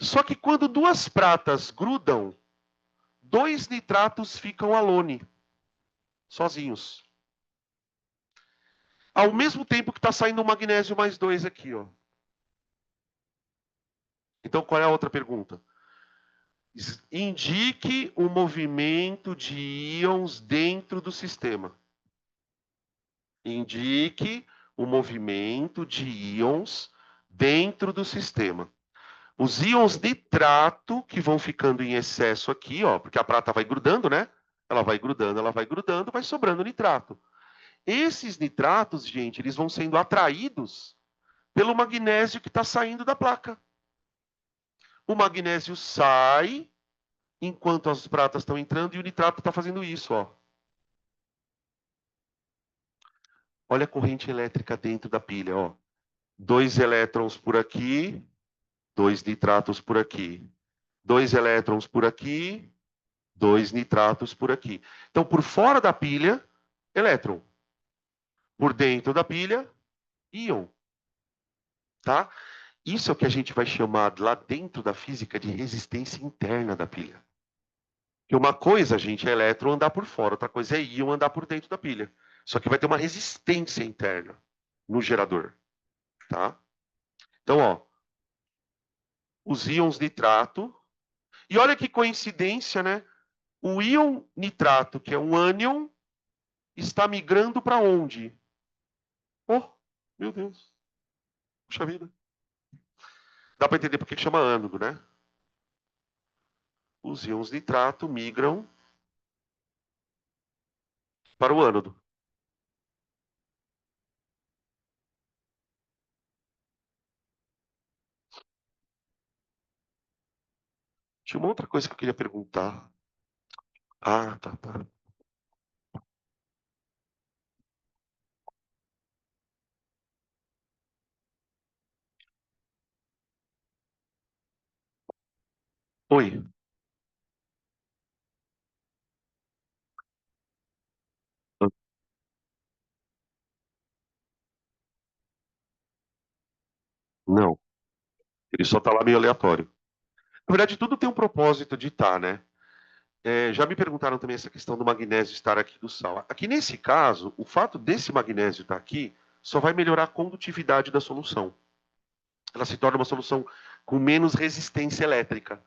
Só que quando 2 pratas grudam, 2 nitratos ficam alone, sozinhos. Ao mesmo tempo que está saindo um magnésio mais 2 aqui, ó. Então, qual é a outra pergunta? Indique o movimento de íons dentro do sistema. Indique o movimento de íons dentro do sistema. Os íons nitrato, que vão ficando em excesso aqui, ó, porque a prata vai grudando, né? Ela vai grudando, vai sobrando nitrato. Esses nitratos, gente, eles vão sendo atraídos pelo magnésio que está saindo da placa. O magnésio sai enquanto as pratas estão entrando e o nitrato está fazendo isso, ó. Olha a corrente elétrica dentro da pilha, ó. 2 elétrons por aqui, 2 nitratos por aqui. 2 elétrons por aqui, 2 nitratos por aqui. Então, por fora da pilha, elétron. Por dentro da pilha, íon. Tá? Isso é o que a gente vai chamar lá dentro da física de resistência interna da pilha. Que uma coisa, gente, é elétron andar por fora, outra coisa é íon andar por dentro da pilha. Só que vai ter uma resistência interna no gerador, tá? Então, ó, os íons nitrato. E olha que coincidência, né? O íon nitrato, que é um ânion, está migrando para onde? Oh, meu Deus. Puxa vida. Dá para entender por que chama ânodo, né? Os íons nitrato migram para o ânodo. Tinha uma outra coisa que eu queria perguntar. Ah, tá, tá. Oi. Não, ele só está lá meio aleatório. Na verdade, tudo tem um propósito de estar, né? Já me perguntaram também essa questão do magnésio estar aqui do sal. Aqui nesse caso, o fato desse magnésio estar aqui só vai melhorar a condutividade da solução. Ela se torna uma solução com menos resistência elétrica.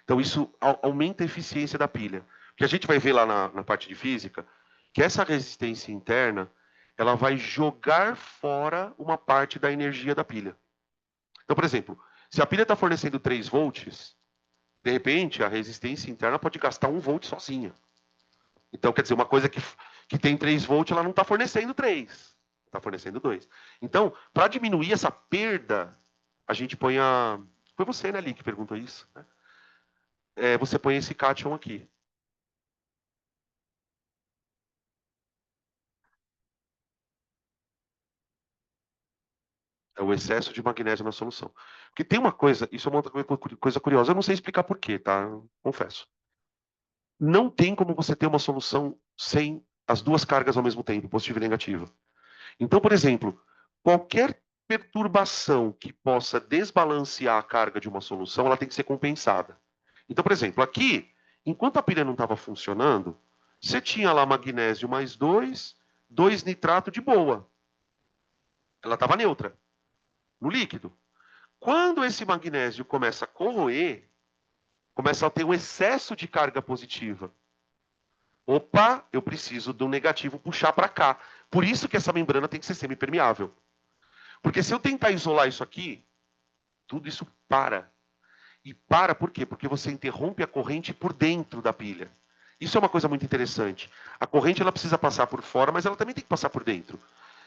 Então, isso aumenta a eficiência da pilha. O que a gente vai ver lá na parte de física, que essa resistência interna, ela vai jogar fora uma parte da energia da pilha. Então, por exemplo, se a pilha está fornecendo 3 volts, De repente, a resistência interna pode gastar 1 volt sozinha. Então, quer dizer, uma coisa que tem 3 volts, ela não está fornecendo 3, está fornecendo 2. Então, para diminuir essa perda, a gente põe a. Foi você, né, Ali, que perguntou isso? Né? Você põe esse cátion aqui. É o excesso de magnésio na solução. Porque tem uma coisa, isso é uma outra coisa curiosa, eu não sei explicar por quê, tá? Confesso. Não tem como você ter uma solução sem as duas cargas ao mesmo tempo, positiva e negativa. Então, por exemplo, qualquer perturbação que possa desbalancear a carga de uma solução, ela tem que ser compensada. Então, por exemplo, aqui, enquanto a pilha não estava funcionando, você tinha lá magnésio mais 2 nitrato de boa. Ela estava neutra, no líquido. Quando esse magnésio começa a corroer, começa a ter um excesso de carga positiva. Opa, eu preciso do negativo puxar para cá. Por isso que essa membrana tem que ser semipermeável. Porque se eu tentar isolar isso aqui, tudo isso para. E para por quê? Porque você interrompe a corrente por dentro da pilha. Isso é uma coisa muito interessante. A corrente ela precisa passar por fora, mas ela também tem que passar por dentro.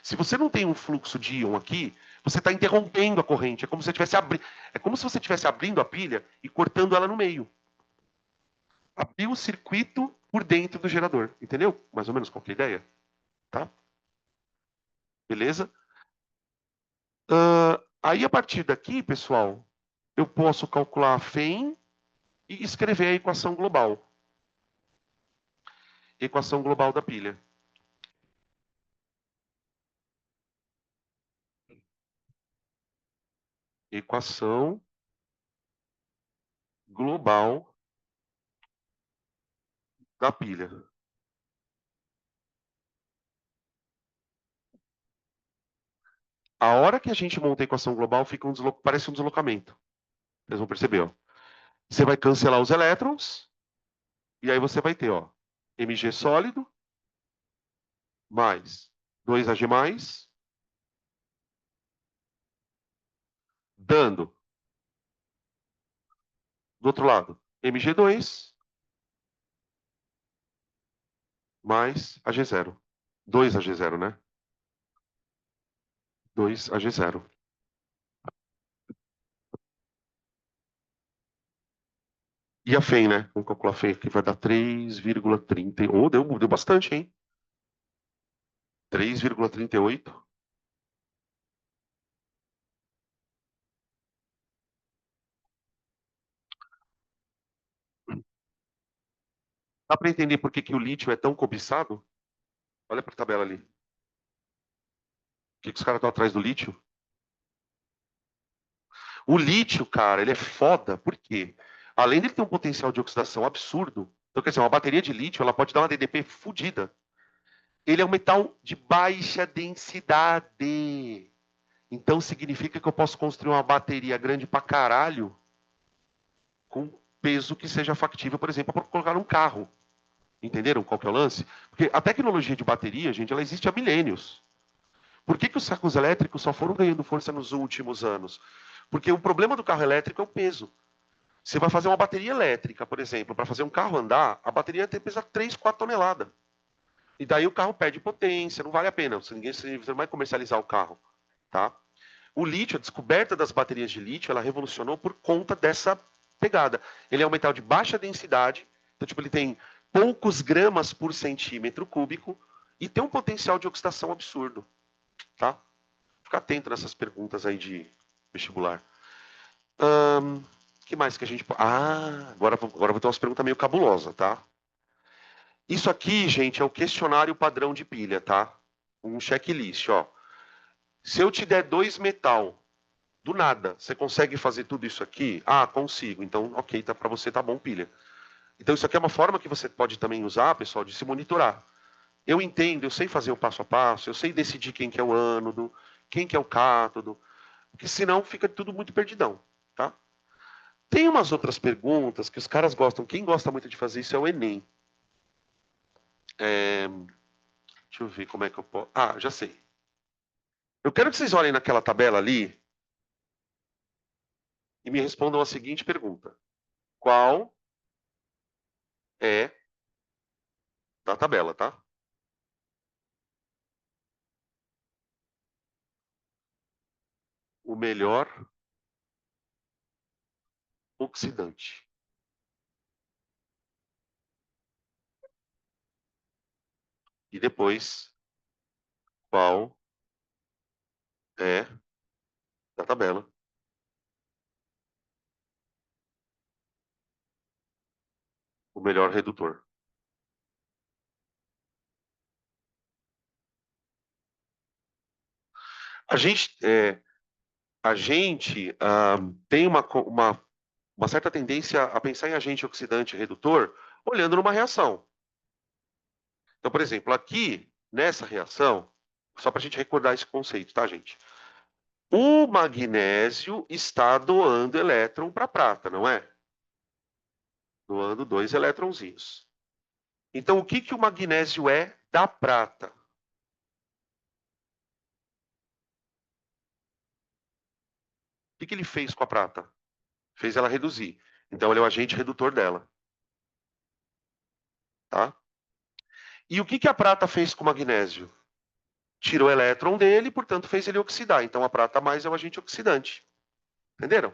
Se você não tem um fluxo de íon aqui, você está interrompendo a corrente. É como se você estivesse abrindo a pilha e cortando ela no meio. Abriu o circuito por dentro do gerador. Entendeu? Mais ou menos qual que é a ideia? Tá? Beleza? Aí, a partir daqui, pessoal, eu posso calcular a FEM e escrever a equação global. Equação global da pilha. Equação global da pilha. A hora que a gente monta a equação global, fica parece um deslocamento. Vocês vão perceber, ó. Você vai cancelar os elétrons, e aí você vai ter, ó, Mg sólido, mais 2Ag+, dando, do outro lado, Mg2, mais Ag0. 2Ag0, né? 2Ag0. E a FEM, né? Vamos calcular a FEM aqui, vai dar 3,30. Oh, deu bastante, hein? 3,38. Dá para entender por que o lítio é tão cobiçado? Olha para a tabela ali. O que os caras estão atrás do lítio? O lítio, cara, ele é foda. Por quê? Além de ter um potencial de oxidação absurdo, então, quer dizer, uma bateria de lítio ela pode dar uma DDP fodida. Ele é um metal de baixa densidade. Então significa que eu posso construir uma bateria grande pra caralho com peso que seja factível, por exemplo, para colocar num carro. Entenderam qual que é o lance? Porque a tecnologia de bateria, gente, ela existe há milênios. Por que os carros elétricos só foram ganhando força nos últimos anos? Porque o problema do carro elétrico é o peso. Você vai fazer uma bateria elétrica, por exemplo, para fazer um carro andar, a bateria tem que pesar 3, 4 toneladas. E daí o carro perde potência, não vale a pena. Você não vai comercializar o carro. Tá? O lítio, a descoberta das baterias de lítio, ela revolucionou por conta dessa pegada. Ele é um metal de baixa densidade, então tipo, ele tem poucos gramas por centímetro cúbico e tem um potencial de oxidação absurdo. Tá? Fica atento nessas perguntas aí de vestibular. O que mais que a gente pode. Agora vou ter umas perguntas meio cabulosas, tá? Isso aqui, gente, é o questionário padrão de pilha, tá? Um checklist, ó. Se eu te der 2 metal, do nada, você consegue fazer tudo isso aqui? Ah, consigo. Então, ok, tá, para você tá bom, pilha. Então, isso aqui é uma forma que você pode também usar, pessoal, de se monitorar. Eu entendo, eu sei fazer o passo a passo, eu sei decidir quem que é o ânodo, quem que é o cátodo, porque senão fica tudo muito perdidão, tá? Tem umas outras perguntas que os caras gostam. Quem gosta muito de fazer isso é o Enem. Deixa eu ver como é que eu posso. Ah, já sei. Eu quero que vocês olhem naquela tabela ali e me respondam a seguinte pergunta. qual é da tabela, tá? O melhor oxidante. E depois, qual é da tabela o melhor redutor. A gente, tem uma certa tendência a pensar em agente oxidante redutor olhando numa reação. Então, por exemplo, aqui, nessa reação, só para a gente recordar esse conceito, tá, gente? O magnésio está doando elétron para a prata, não é? Doando 2 elétronzinhos. Então, o que, que o magnésio é da prata? O que, que ele fez com a prata? Fez ela reduzir. Então, ele é o agente redutor dela. Tá? E o que, que a prata fez com o magnésio? Tirou o elétron dele, portanto, fez ele oxidar. Então, a prata mais é o agente oxidante. Entenderam?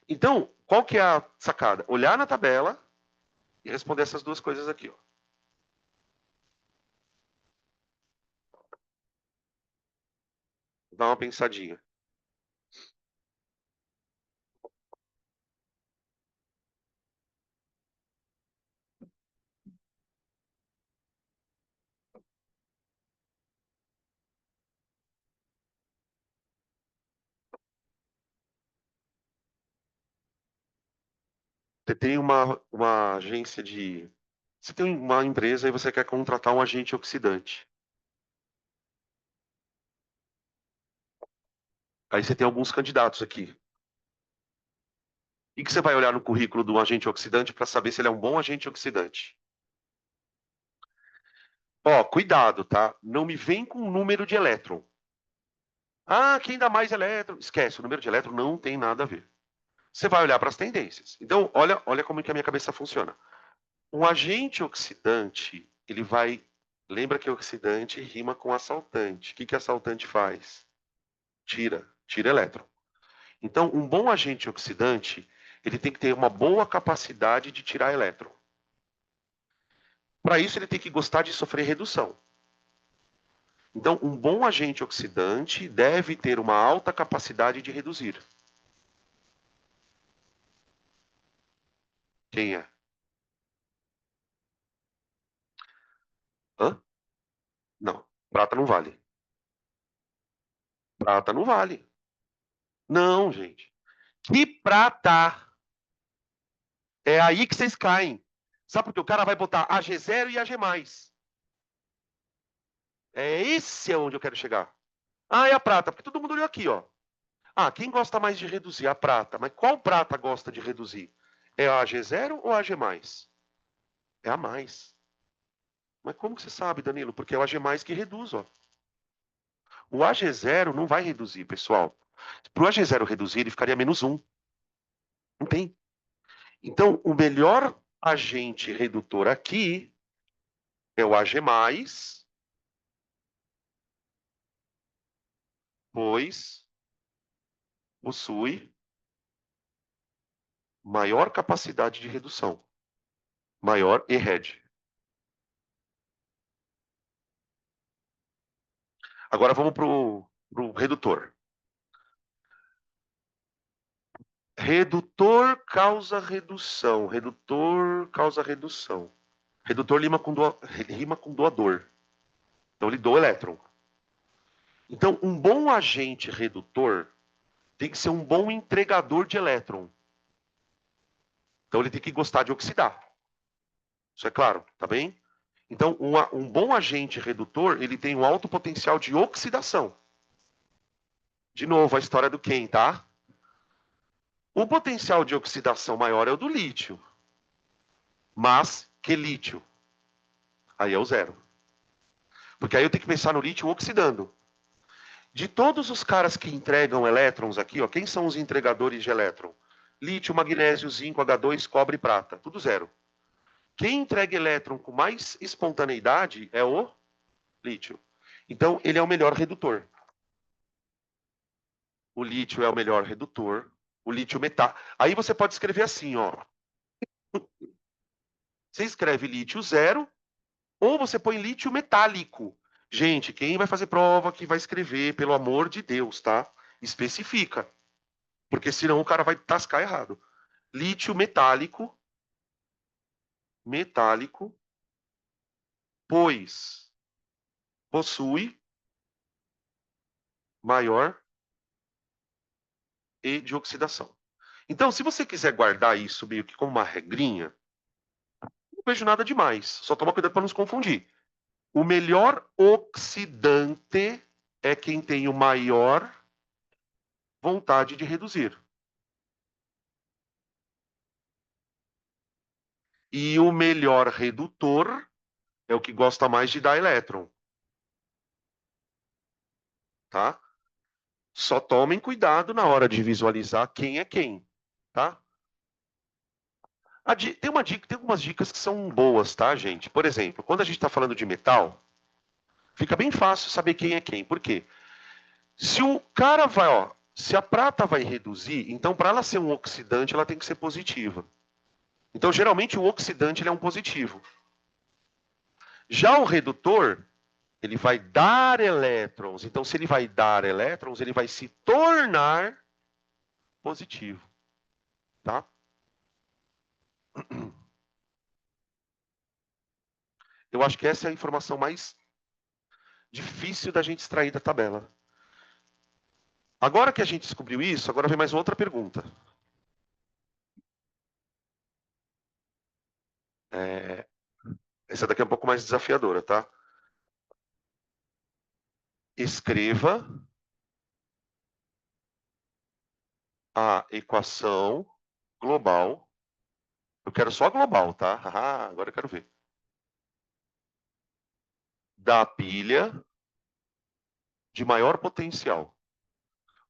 Então, qual que é a sacada? Olhar na tabela e responder essas duas coisas aqui. Ó. Dá uma pensadinha. Você tem uma agência de. Você tem uma empresa e você quer contratar um agente oxidante. Aí você tem alguns candidatos aqui. E que você vai olhar no currículo do agente oxidante para saber se ele é um bom agente oxidante. Ó, cuidado, tá? Não me vem com o número de elétron. Ah, quem dá mais elétron? Esquece, o número de elétron não tem nada a ver. Você vai olhar para as tendências. Então, olha como que a minha cabeça funciona. Um agente oxidante, ele vai. Lembra que oxidante rima com assaltante. O que que assaltante faz? Tira elétron. Então, um bom agente oxidante, ele tem que ter uma boa capacidade de tirar elétron. Para isso, ele tem que gostar de sofrer redução. Então, um bom agente oxidante deve ter uma alta capacidade de reduzir. Quem é? Hã? Não. Prata não vale. Prata não vale. Não, gente. Que prata? É aí que vocês caem. Sabe por quê? O cara vai botar AG0 e AG+. É esse onde eu quero chegar. Ah, é a prata, porque todo mundo olhou aqui, ó. Ah, quem gosta mais de reduzir? A prata. Mas qual prata gosta de reduzir? É a AG0 ou a AG+? É a mais. Mas como que você sabe, Danilo? Porque é o AG+ que reduz, ó. O AG0 não vai reduzir, pessoal. Para o AG0 reduzir, ele ficaria -1. Não tem. Então, o melhor agente redutor aqui é o AG+, pois possui maior capacidade de redução. Maior EHEAD. Agora vamos para o redutor. Redutor causa redução. Redutor causa redução. Redutor rima com doador. Então ele doa elétron. Então, um bom agente redutor tem que ser um bom entregador de elétron. Então ele tem que gostar de oxidar. Isso é claro, tá bem? Então, um bom agente redutor, ele tem um alto potencial de oxidação. De novo, a história do Ken, tá? O potencial de oxidação maior é o do lítio. Mas, que lítio? Aí é o zero. Porque aí eu tenho que pensar no lítio oxidando. De todos os caras que entregam elétrons aqui, ó, quem são os entregadores de elétron? lítio, magnésio, zinco, H2, cobre e prata. Tudo zero. Quem entrega elétron com mais espontaneidade é o lítio. Então, ele é o melhor redutor. O lítio é o melhor redutor. O lítio metal. Aí você pode escrever assim, ó. Você escreve lítio zero, ou você põe lítio metálico. Gente, quem vai fazer prova que vai escrever, pelo amor de Deus, tá? Especifica. Porque senão o cara vai tascar errado. Lítio metálico, metálico, pois possui maior E de oxidação. Então, se você quiser guardar isso meio que como uma regrinha, não vejo nada demais. Só toma cuidado para não se confundir. O melhor oxidante é quem tem o maior vontade de reduzir. E o melhor redutor é o que gosta mais de dar elétron, tá? Só tomem cuidado na hora de visualizar quem é quem, tá? Tem uma dica, tem algumas dicas que são boas, tá, gente? Por exemplo, quando a gente está falando de metal, fica bem fácil saber quem é quem. Por quê? Se o cara vai, ó, se a prata vai reduzir, então para ela ser um oxidante, ela tem que ser positiva. Então, geralmente, o oxidante ele é um positivo. Já o redutor, ele vai dar elétrons. Então, se ele vai dar elétrons, ele vai se tornar positivo, tá? Eu acho que essa é a informação mais difícil da gente extrair da tabela. Agora que a gente descobriu isso, agora vem mais outra pergunta. É, essa daqui é um pouco mais desafiadora, tá? Escreva a equação global. Eu quero só global, tá? Ah, agora eu quero ver. Da pilha de maior potencial.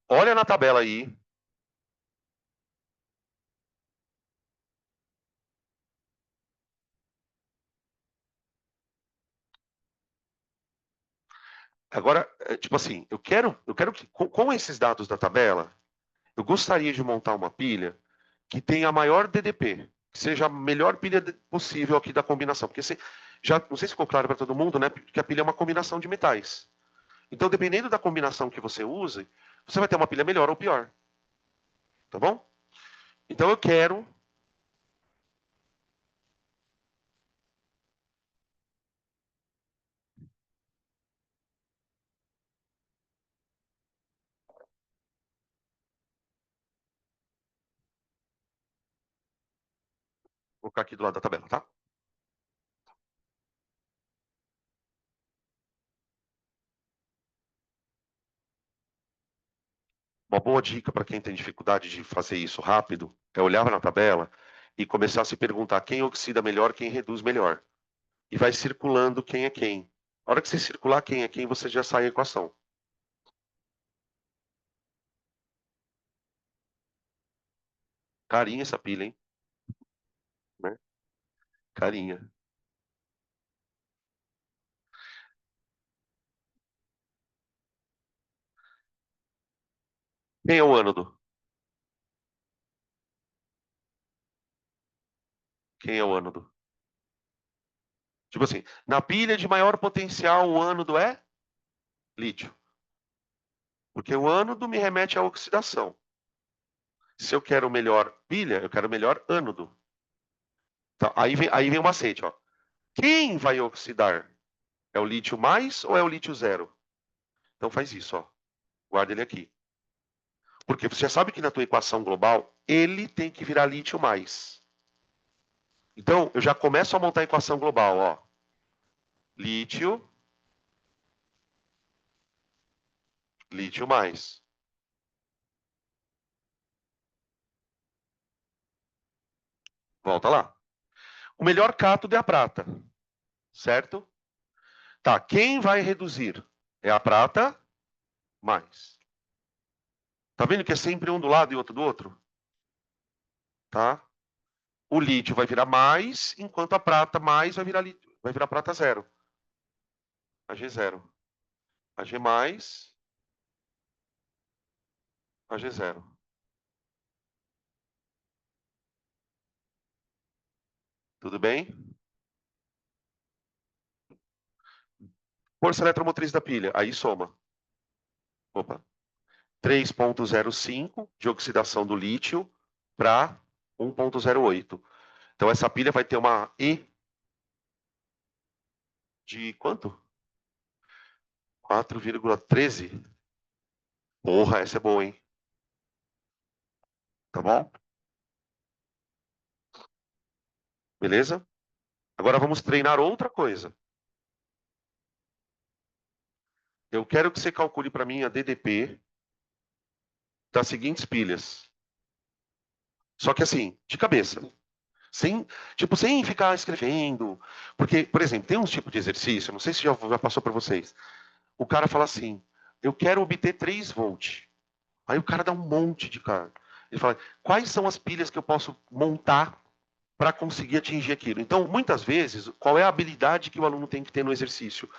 Olha na tabela aí. Agora, tipo assim, eu quero que, com esses dados da tabela, eu gostaria de montar uma pilha que tenha a maior DDP, que seja a melhor pilha possível aqui da combinação. Porque já, não sei se ficou claro para todo mundo, né? Que a pilha é uma combinação de metais. Então, dependendo da combinação que você use, você vai ter uma pilha melhor ou pior. Tá bom? Então, eu quero colocar aqui do lado da tabela, tá? Uma boa dica para quem tem dificuldade de fazer isso rápido é olhar na tabela e começar a se perguntar quem oxida melhor, quem reduz melhor. E vai circulando quem é quem. A hora que você circular quem é quem, você já sai a equação. Carinha essa pilha, hein? Né? Carinha. Quem é o ânodo? Quem é o ânodo? Tipo assim, na pilha de maior potencial, o ânodo é lítio. Porque o ânodo me remete à oxidação. Se eu quero melhor pilha, eu quero melhor ânodo. Tá? Aí vem o macete, ó. Quem vai oxidar? É o lítio mais ou é o lítio zero? Então faz isso, ó. Guarda ele aqui. Porque você já sabe que na tua equação global, ele tem que virar lítio mais. Então, eu já começo a montar a equação global, ó. Lítio, lítio mais. Volta lá. O melhor cátodo é a prata, certo? Tá, quem vai reduzir? É a prata mais. Tá vendo que é sempre um do lado e outro do outro? tá? O lítio vai virar mais, enquanto a prata mais vai virar prata zero. AG zero. AG mais, AG zero. Tudo bem? Força eletromotriz da pilha. Aí soma. Opa. 3,05 de oxidação do lítio para 1,08. Então essa pilha vai ter uma E de quanto? 4,13. Porra, essa é boa, hein? Tá bom? Beleza? Agora vamos treinar outra coisa. Eu quero que você calcule para mim a DDP das seguintes pilhas. Só que assim, de cabeça. Sem, tipo, sem ficar escrevendo. Porque, por exemplo, tem uns tipos de exercício, não sei se já passou para vocês. O cara fala assim, eu quero obter 3 volts. Aí o cara dá um monte de carga. Ele fala, quais são as pilhas que eu posso montar para conseguir atingir aquilo? Então, muitas vezes, qual é a habilidade que o aluno tem que ter no exercício?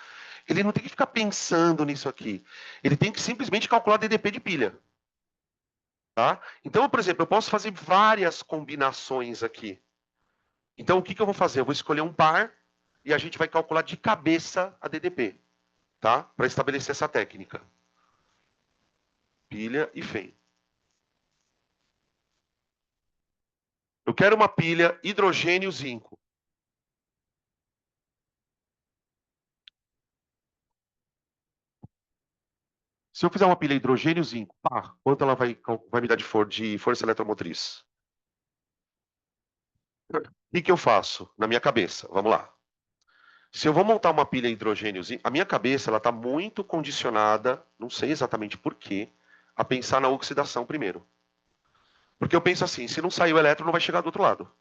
Ele não tem que ficar pensando nisso aqui. Ele tem que simplesmente calcular DDP de pilha. Tá? Então, por exemplo, eu posso fazer várias combinações aqui. Então, o que eu vou fazer? Eu vou escolher um par e a gente vai calcular de cabeça a DDP, tá? Para estabelecer essa técnica. Pilha e FEM. Eu quero uma pilha hidrogênio-zinco. Se eu fizer uma pilha hidrogênio-zinco, quanto ela vai me dar de força eletromotriz? O que eu faço na minha cabeça? Vamos lá. Se eu vou montar uma pilha hidrogênio-zinco, a minha cabeça ela está muito condicionada, não sei exatamente por quê, a pensar na oxidação primeiro. Porque eu penso assim, se não sair o elétron, não vai chegar do outro lado.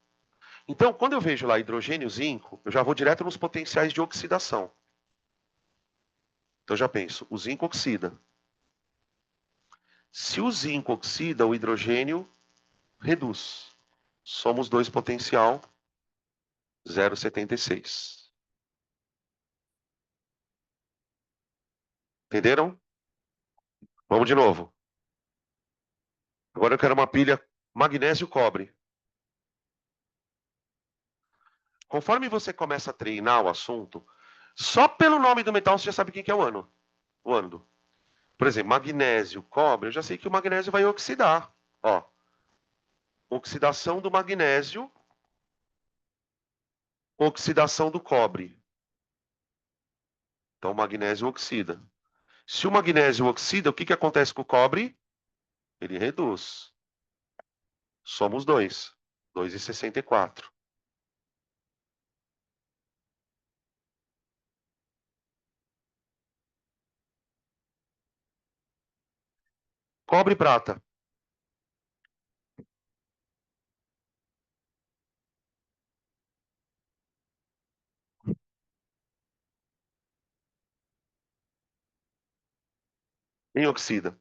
Então, quando eu vejo lá hidrogênio, zinco, eu já vou direto nos potenciais de oxidação. Então, eu já penso, o zinco oxida. Se o zinco oxida, o hidrogênio reduz. Somos 2 potencial, 0,76. Entenderam? Vamos de novo. Agora eu quero uma pilha magnésio-cobre. Conforme você começa a treinar o assunto, só pelo nome do metal você já sabe o que é o ano. O ânodo. Por exemplo, magnésio, cobre, eu já sei que o magnésio vai oxidar. Ó, oxidação do magnésio, oxidação do cobre. Então, o magnésio oxida. Se o magnésio oxida, o que acontece com o cobre? Ele reduz. Somos 2. 2,64. Cobre e prata. Em oxida.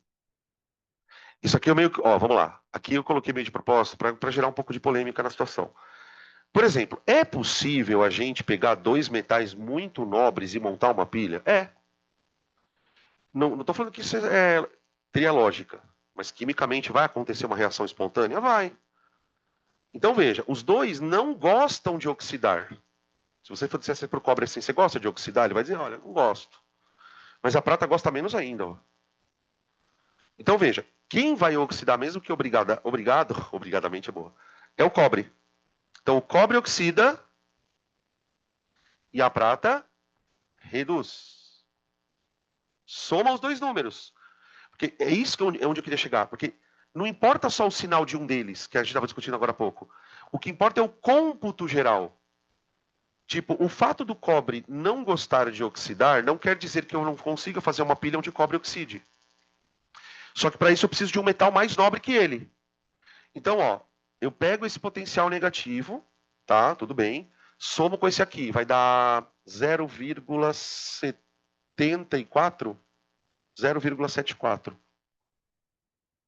Isso aqui é meio que. Ó, vamos lá. Aqui eu coloquei meio de propósito para gerar um pouco de polêmica na situação. Por exemplo, é possível a gente pegar dois metais muito nobres e montar uma pilha? É. Não estou falando que isso teria lógica. Mas quimicamente vai acontecer uma reação espontânea? Vai. Então veja, os dois não gostam de oxidar. Se você for dizer para o cobre assim, você gosta de oxidar? Ele vai dizer, olha, não gosto. Mas a prata gosta menos ainda. Ó. Então veja, quem vai oxidar mesmo que obrigadamente é boa, é o cobre. Então o cobre oxida e a prata reduz. Soma os dois números. Porque é isso que é onde eu queria chegar. Porque não importa só o sinal de um deles, que a gente estava discutindo agora há pouco. O que importa é o cômputo geral. Tipo, o fato do cobre não gostar de oxidar não quer dizer que eu não consiga fazer uma pilha onde cobre oxide. Só que para isso eu preciso de um metal mais nobre que ele. Então, ó, eu pego esse potencial negativo, tá? Tudo bem. Somo com esse aqui, vai dar 0,74? 0,74.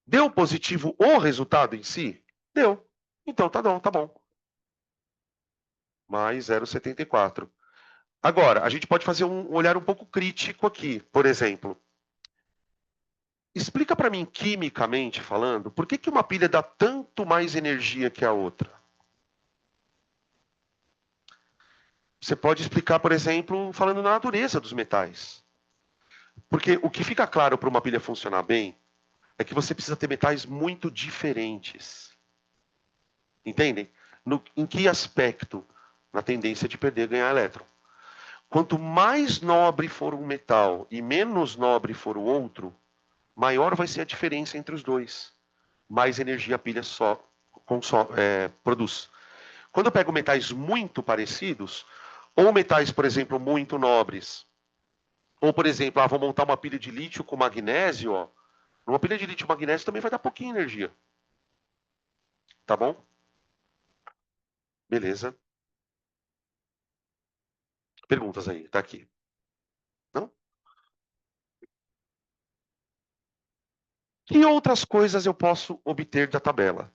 Deu positivo o resultado em si? Deu. Então tá bom, tá bom. Mais 0,74. Agora, a gente pode fazer um olhar um pouco crítico aqui. Por exemplo, explica para mim, quimicamente falando, por que uma pilha dá tanto mais energia que a outra? Você pode explicar, por exemplo, falando na natureza dos metais. Porque o que fica claro para uma pilha funcionar bem é que você precisa ter metais muito diferentes. Entendem? Em que aspecto? Na tendência de perder e ganhar elétron. Quanto mais nobre for um metal e menos nobre for o outro, maior vai ser a diferença entre os dois. Mais energia a pilha produz. Quando eu pego metais muito parecidos, ou metais, por exemplo, muito nobres, ou, por exemplo, vou montar uma pilha de lítio com magnésio, ó, uma pilha de lítio com magnésio também vai dar pouquinha energia. Tá bom? Beleza. Perguntas aí, tá aqui. Não? Que outras coisas eu posso obter da tabela?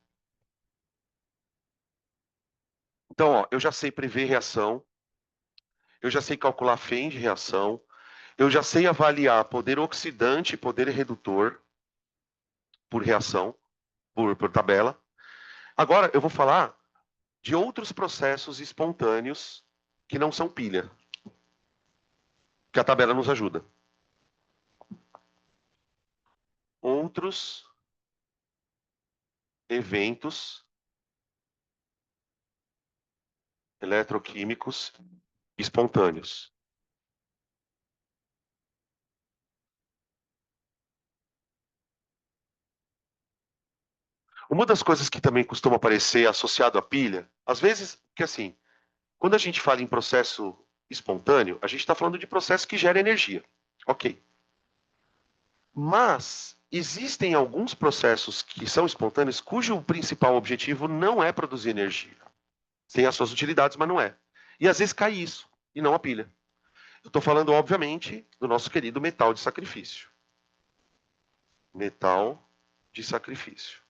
Então, ó, eu já sei prever reação, eu já sei calcular FEM de reação, eu já sei avaliar poder oxidante e poder redutor por reação, por tabela. Agora, eu vou falar de outros processos espontâneos que não são pilha, que a tabela nos ajuda. Outros eventos eletroquímicos espontâneos. Uma das coisas que também costuma aparecer associado à pilha, às vezes, que assim, quando a gente fala em processo espontâneo, a gente está falando de processo que gera energia. Ok. Mas existem alguns processos que são espontâneos cujo principal objetivo não é produzir energia. Tem as suas utilidades, mas não é. E às vezes cai isso, e não a pilha. Eu estou falando, obviamente, do nosso querido metal de sacrifício. Metal de sacrifício.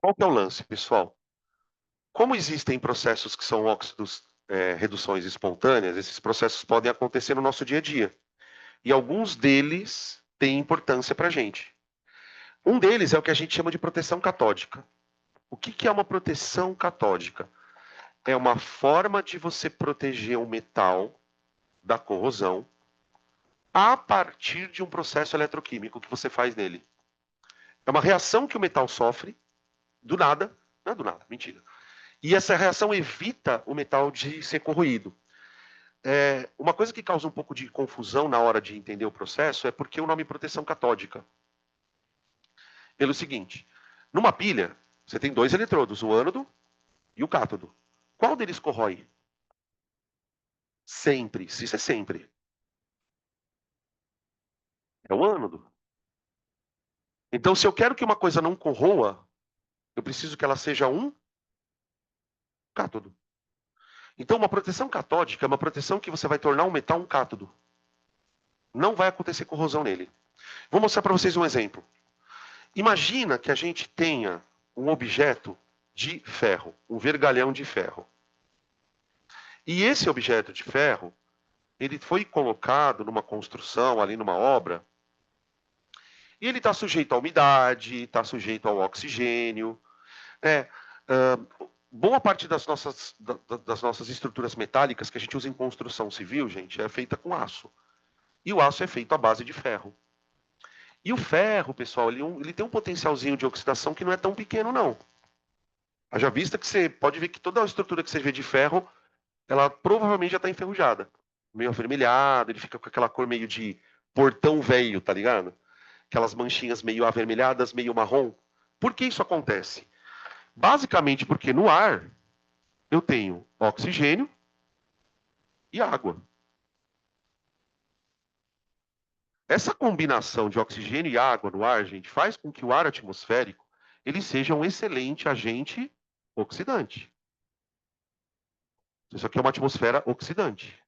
Qual que é o lance, pessoal? Como existem processos que são óxidos, reduções espontâneas, esses processos podem acontecer no nosso dia a dia. E alguns deles têm importância para a gente. Um deles é o que a gente chama de proteção catódica. O que é uma proteção catódica? É uma forma de você proteger o metal da corrosão a partir de um processo eletroquímico que você faz nele. É uma reação que o metal sofre do nada, não é do nada, mentira. E essa reação evita o metal de ser corroído. Uma coisa que causa um pouco de confusão na hora de entender o processo é porque o nome proteção catódica. Pelo seguinte, numa pilha, você tem dois eletrodos, o ânodo e o cátodo. Qual deles corrói? Sempre. Se isso é sempre. É o ânodo. Então, se eu quero que uma coisa não corroa, eu preciso que ela seja um cátodo. Então, uma proteção catódica é uma proteção que você vai tornar um metal um cátodo. Não vai acontecer corrosão nele. Vou mostrar para vocês um exemplo. Imagina que a gente tenha um objeto de ferro, um vergalhão de ferro. E esse objeto de ferro, ele foi colocado numa construção, ali numa obra, e ele está sujeito à umidade, está sujeito ao oxigênio. Né? Boa parte das nossas estruturas metálicas que a gente usa em construção civil, gente, é feita com aço. E o aço é feito à base de ferro. E o ferro, pessoal, ele tem um potencialzinho de oxidação que não é tão pequeno, não. Haja vista que você pode ver que toda a estrutura que você vê de ferro, ela provavelmente já está enferrujada. Meio avermelhada, ele fica com aquela cor meio de portão velho, tá ligado? Aquelas manchinhas meio avermelhadas, meio marrom. Por que isso acontece? Basicamente porque no ar eu tenho oxigênio e água. Essa combinação de oxigênio e água no ar, gente, faz com que o ar atmosférico ele seja um excelente agente oxidante. Isso aqui é uma atmosfera oxidante.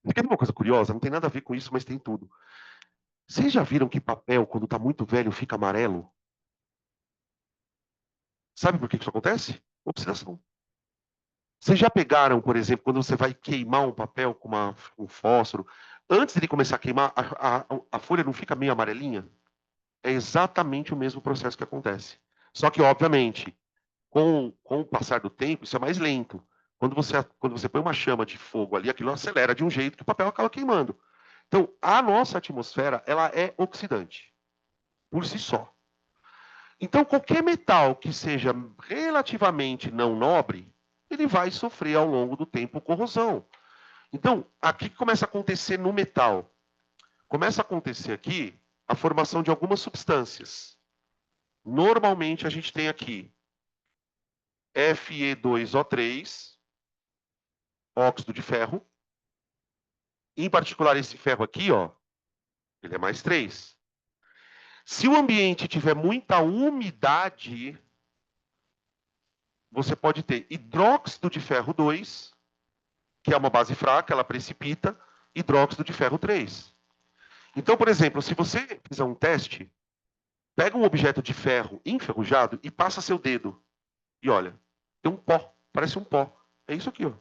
Você quer ver uma coisa curiosa? Não tem nada a ver com isso, mas tem tudo. Vocês já viram que papel, quando está muito velho, fica amarelo? Sabe por que isso acontece? Oxidação. Vocês já pegaram, por exemplo, quando você vai queimar um papel com um fósforo, antes de ele começar a queimar, a folha não fica meio amarelinha? É exatamente o mesmo processo que acontece. Só que, obviamente, com o passar do tempo, isso é mais lento. Quando você põe uma chama de fogo ali, aquilo acelera de um jeito que o papel acaba queimando. Então, a nossa atmosfera, ela é oxidante, por si só. Então, qualquer metal que seja relativamente não nobre, ele vai sofrer ao longo do tempo corrosão. Então, aqui que começa a acontecer no metal? Começa a acontecer aqui a formação de algumas substâncias. Normalmente a gente tem aqui Fe2O3, óxido de ferro. Em particular, esse ferro aqui, ó, ele é mais 3. Se o ambiente tiver muita umidade, você pode ter hidróxido de ferro 2, que é uma base fraca, ela precipita, hidróxido de ferro 3. Então, por exemplo, se você fizer um teste, pega um objeto de ferro enferrujado e passa seu dedo. E olha, tem um pó, parece um pó. É isso aqui, ó.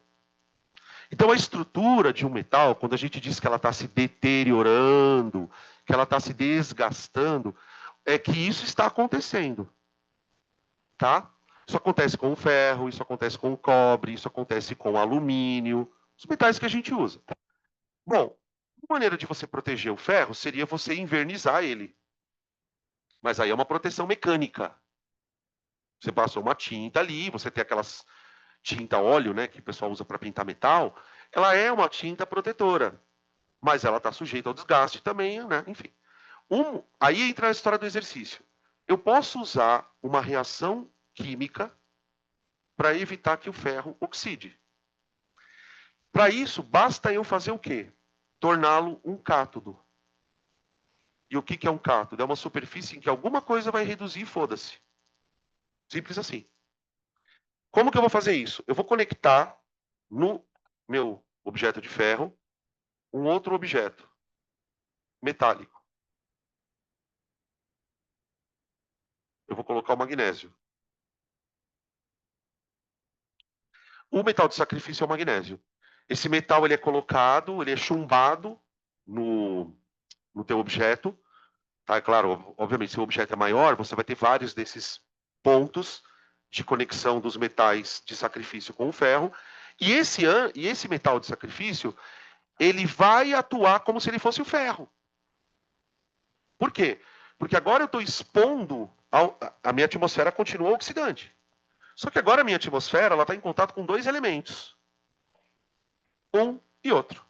Então, a estrutura de um metal, quando a gente diz que ela está se deteriorando, que ela está se desgastando, é que isso está acontecendo, tá? Isso acontece com o ferro, isso acontece com o cobre, isso acontece com o alumínio, os metais que a gente usa. Bom, uma maneira de você proteger o ferro seria você invernizar ele. Mas aí é uma proteção mecânica. Você passou uma tinta ali, você tem aquelas tinta óleo, né, que o pessoal usa para pintar metal, ela é uma tinta protetora, mas ela está sujeita ao desgaste também, né? Enfim. Aí entra a história do exercício. Eu posso usar uma reação química para evitar que o ferro oxide. Para isso, basta eu fazer o quê? Torná-lo um cátodo. E o que é um cátodo? É uma superfície em que alguma coisa vai reduzir e foda-se. Simples assim. Como que eu vou fazer isso? Eu vou conectar no meu objeto de ferro um outro objeto metálico. Eu vou colocar o magnésio. O metal de sacrifício é o magnésio. Esse metal ele é colocado, ele é chumbado no, no teu objeto. Tá? É claro, obviamente, se o objeto é maior, você vai ter vários desses pontos de conexão dos metais de sacrifício com o ferro. E esse metal de sacrifício, ele vai atuar como se ele fosse o ferro. Por quê? Porque agora eu estou expondo, a minha atmosfera continua oxidante. Só que agora a minha atmosfera está em contato com dois elementos, um e outro.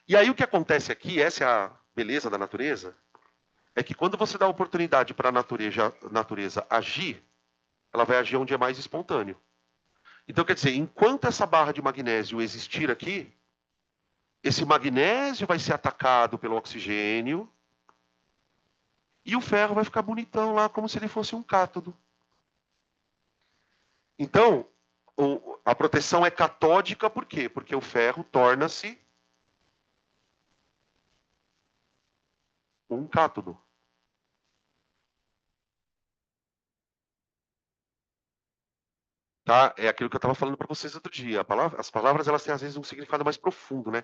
E aí o que acontece aqui, essa é a beleza da natureza, é que quando você dá oportunidade para a natureza agir, ela vai agir onde é mais espontâneo. Então, quer dizer, enquanto essa barra de magnésio existir aqui, esse magnésio vai ser atacado pelo oxigênio e o ferro vai ficar bonitão lá, como se ele fosse um cátodo. Então, a proteção é catódica, por quê? Porque o ferro torna-se um cátodo. Tá? É aquilo que eu estava falando para vocês outro dia. As palavras elas têm às vezes um significado mais profundo, né?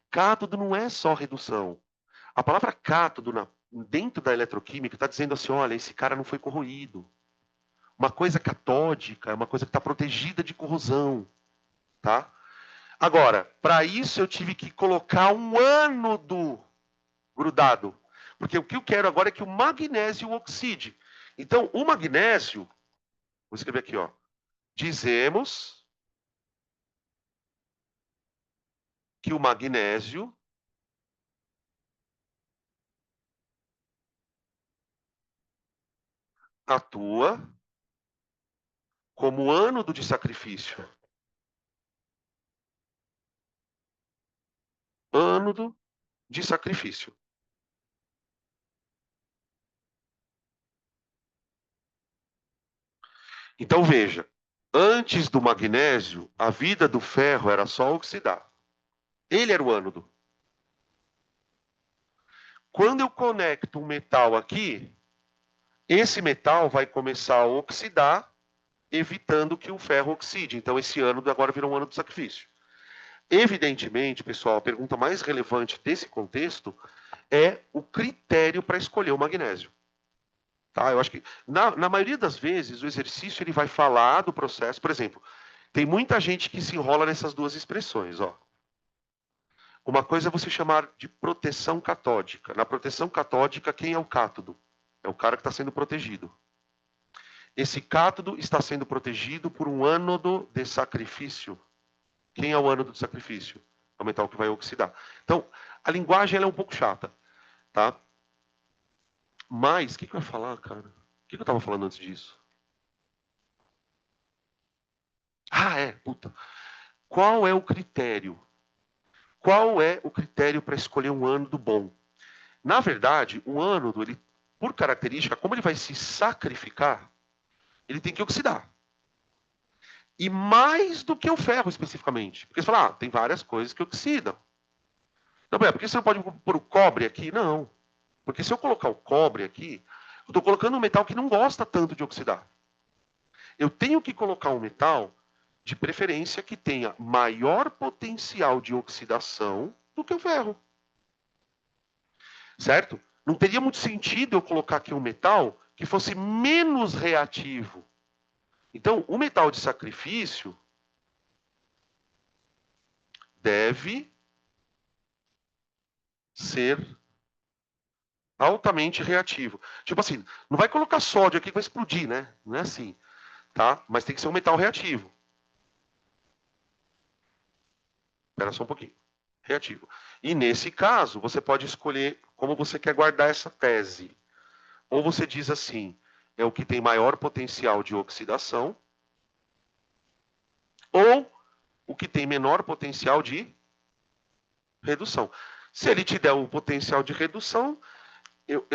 Cátodo não é só redução. A palavra cátodo dentro da eletroquímica está dizendo assim, olha, esse cara não foi corroído. Uma coisa catódica é uma coisa que está protegida de corrosão, tá? Agora, para isso eu tive que colocar um ânodo grudado, porque o que eu quero agora é que o magnésio oxide. Então, o magnésio, vou escrever aqui, ó. Dizemos que o magnésio atua como ânodo de sacrifício. Ânodo de sacrifício. Então veja, antes do magnésio, a vida do ferro era só oxidar. Ele era o ânodo. Quando eu conecto um metal aqui, esse metal vai começar a oxidar, evitando que o ferro oxide. Então esse ânodo agora virou um ânodo de sacrifício. Evidentemente, pessoal, a pergunta mais relevante desse contexto é o critério para escolher o magnésio. Tá? Eu acho que, na maioria das vezes, o exercício ele vai falar do processo. Por exemplo, tem muita gente que se enrola nessas duas expressões. Ó. Uma coisa é você chamar de proteção catódica. Na proteção catódica, quem é o cátodo? É o cara que está sendo protegido. Esse cátodo está sendo protegido por um ânodo de sacrifício. Quem é o ânodo de sacrifício? É o metal que vai oxidar. Então, a linguagem ela é um pouco chata, tá? Mas, o que eu ia falar, cara? O que eu estava falando antes disso? Ah, é, puta. Qual é o critério? Qual é o critério para escolher um ânodo bom? Na verdade, o ânodo, ele, por característica, como ele vai se sacrificar, ele tem que oxidar. E mais do que o ferro, especificamente. Porque você fala, tem várias coisas que oxidam. Não, por que você não pode pôr o cobre aqui? Não. Porque se eu colocar o cobre aqui, eu estou colocando um metal que não gosta tanto de oxidar. Eu tenho que colocar um metal, de preferência, que tenha maior potencial de oxidação do que o ferro. Certo? Não teria muito sentido eu colocar aqui um metal que fosse menos reativo. Então, o metal de sacrifício deve ser altamente reativo. Tipo assim, não vai colocar sódio aqui que vai explodir, né? Não é assim, tá? Mas tem que ser um metal reativo. Espera só um pouquinho. Reativo. E nesse caso, você pode escolher como você quer guardar essa tese. Ou você diz assim, é o que tem maior potencial de oxidação, ou o que tem menor potencial de redução. Se ele te der um potencial de redução,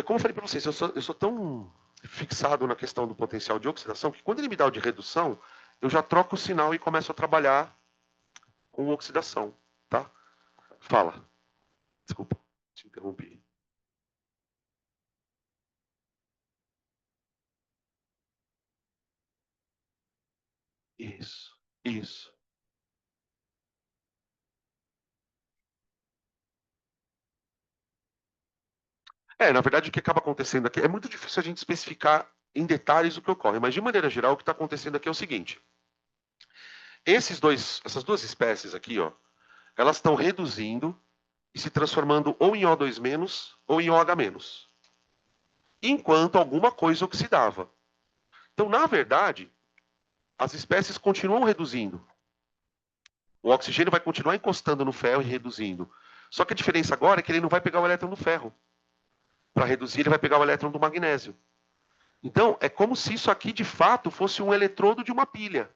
como eu falei para vocês, eu sou tão fixado na questão do potencial de oxidação que quando ele me dá o de redução, eu já troco o sinal e começo a trabalhar com oxidação, tá? Fala. Desculpa, te interrompi. Isso, isso. Na verdade, o que acaba acontecendo aqui é muito difícil a gente especificar em detalhes o que ocorre, mas de maneira geral, o que está acontecendo aqui é o seguinte: essas duas espécies aqui, ó, elas estão reduzindo e se transformando ou em O2- ou em OH-, enquanto alguma coisa oxidava. Então, na verdade, as espécies continuam reduzindo. O oxigênio vai continuar encostando no ferro e reduzindo. Só que a diferença agora é que ele não vai pegar o elétron do ferro. Para reduzir, ele vai pegar o elétron do magnésio. Então, é como se isso aqui de fato fosse um eletrodo de uma pilha.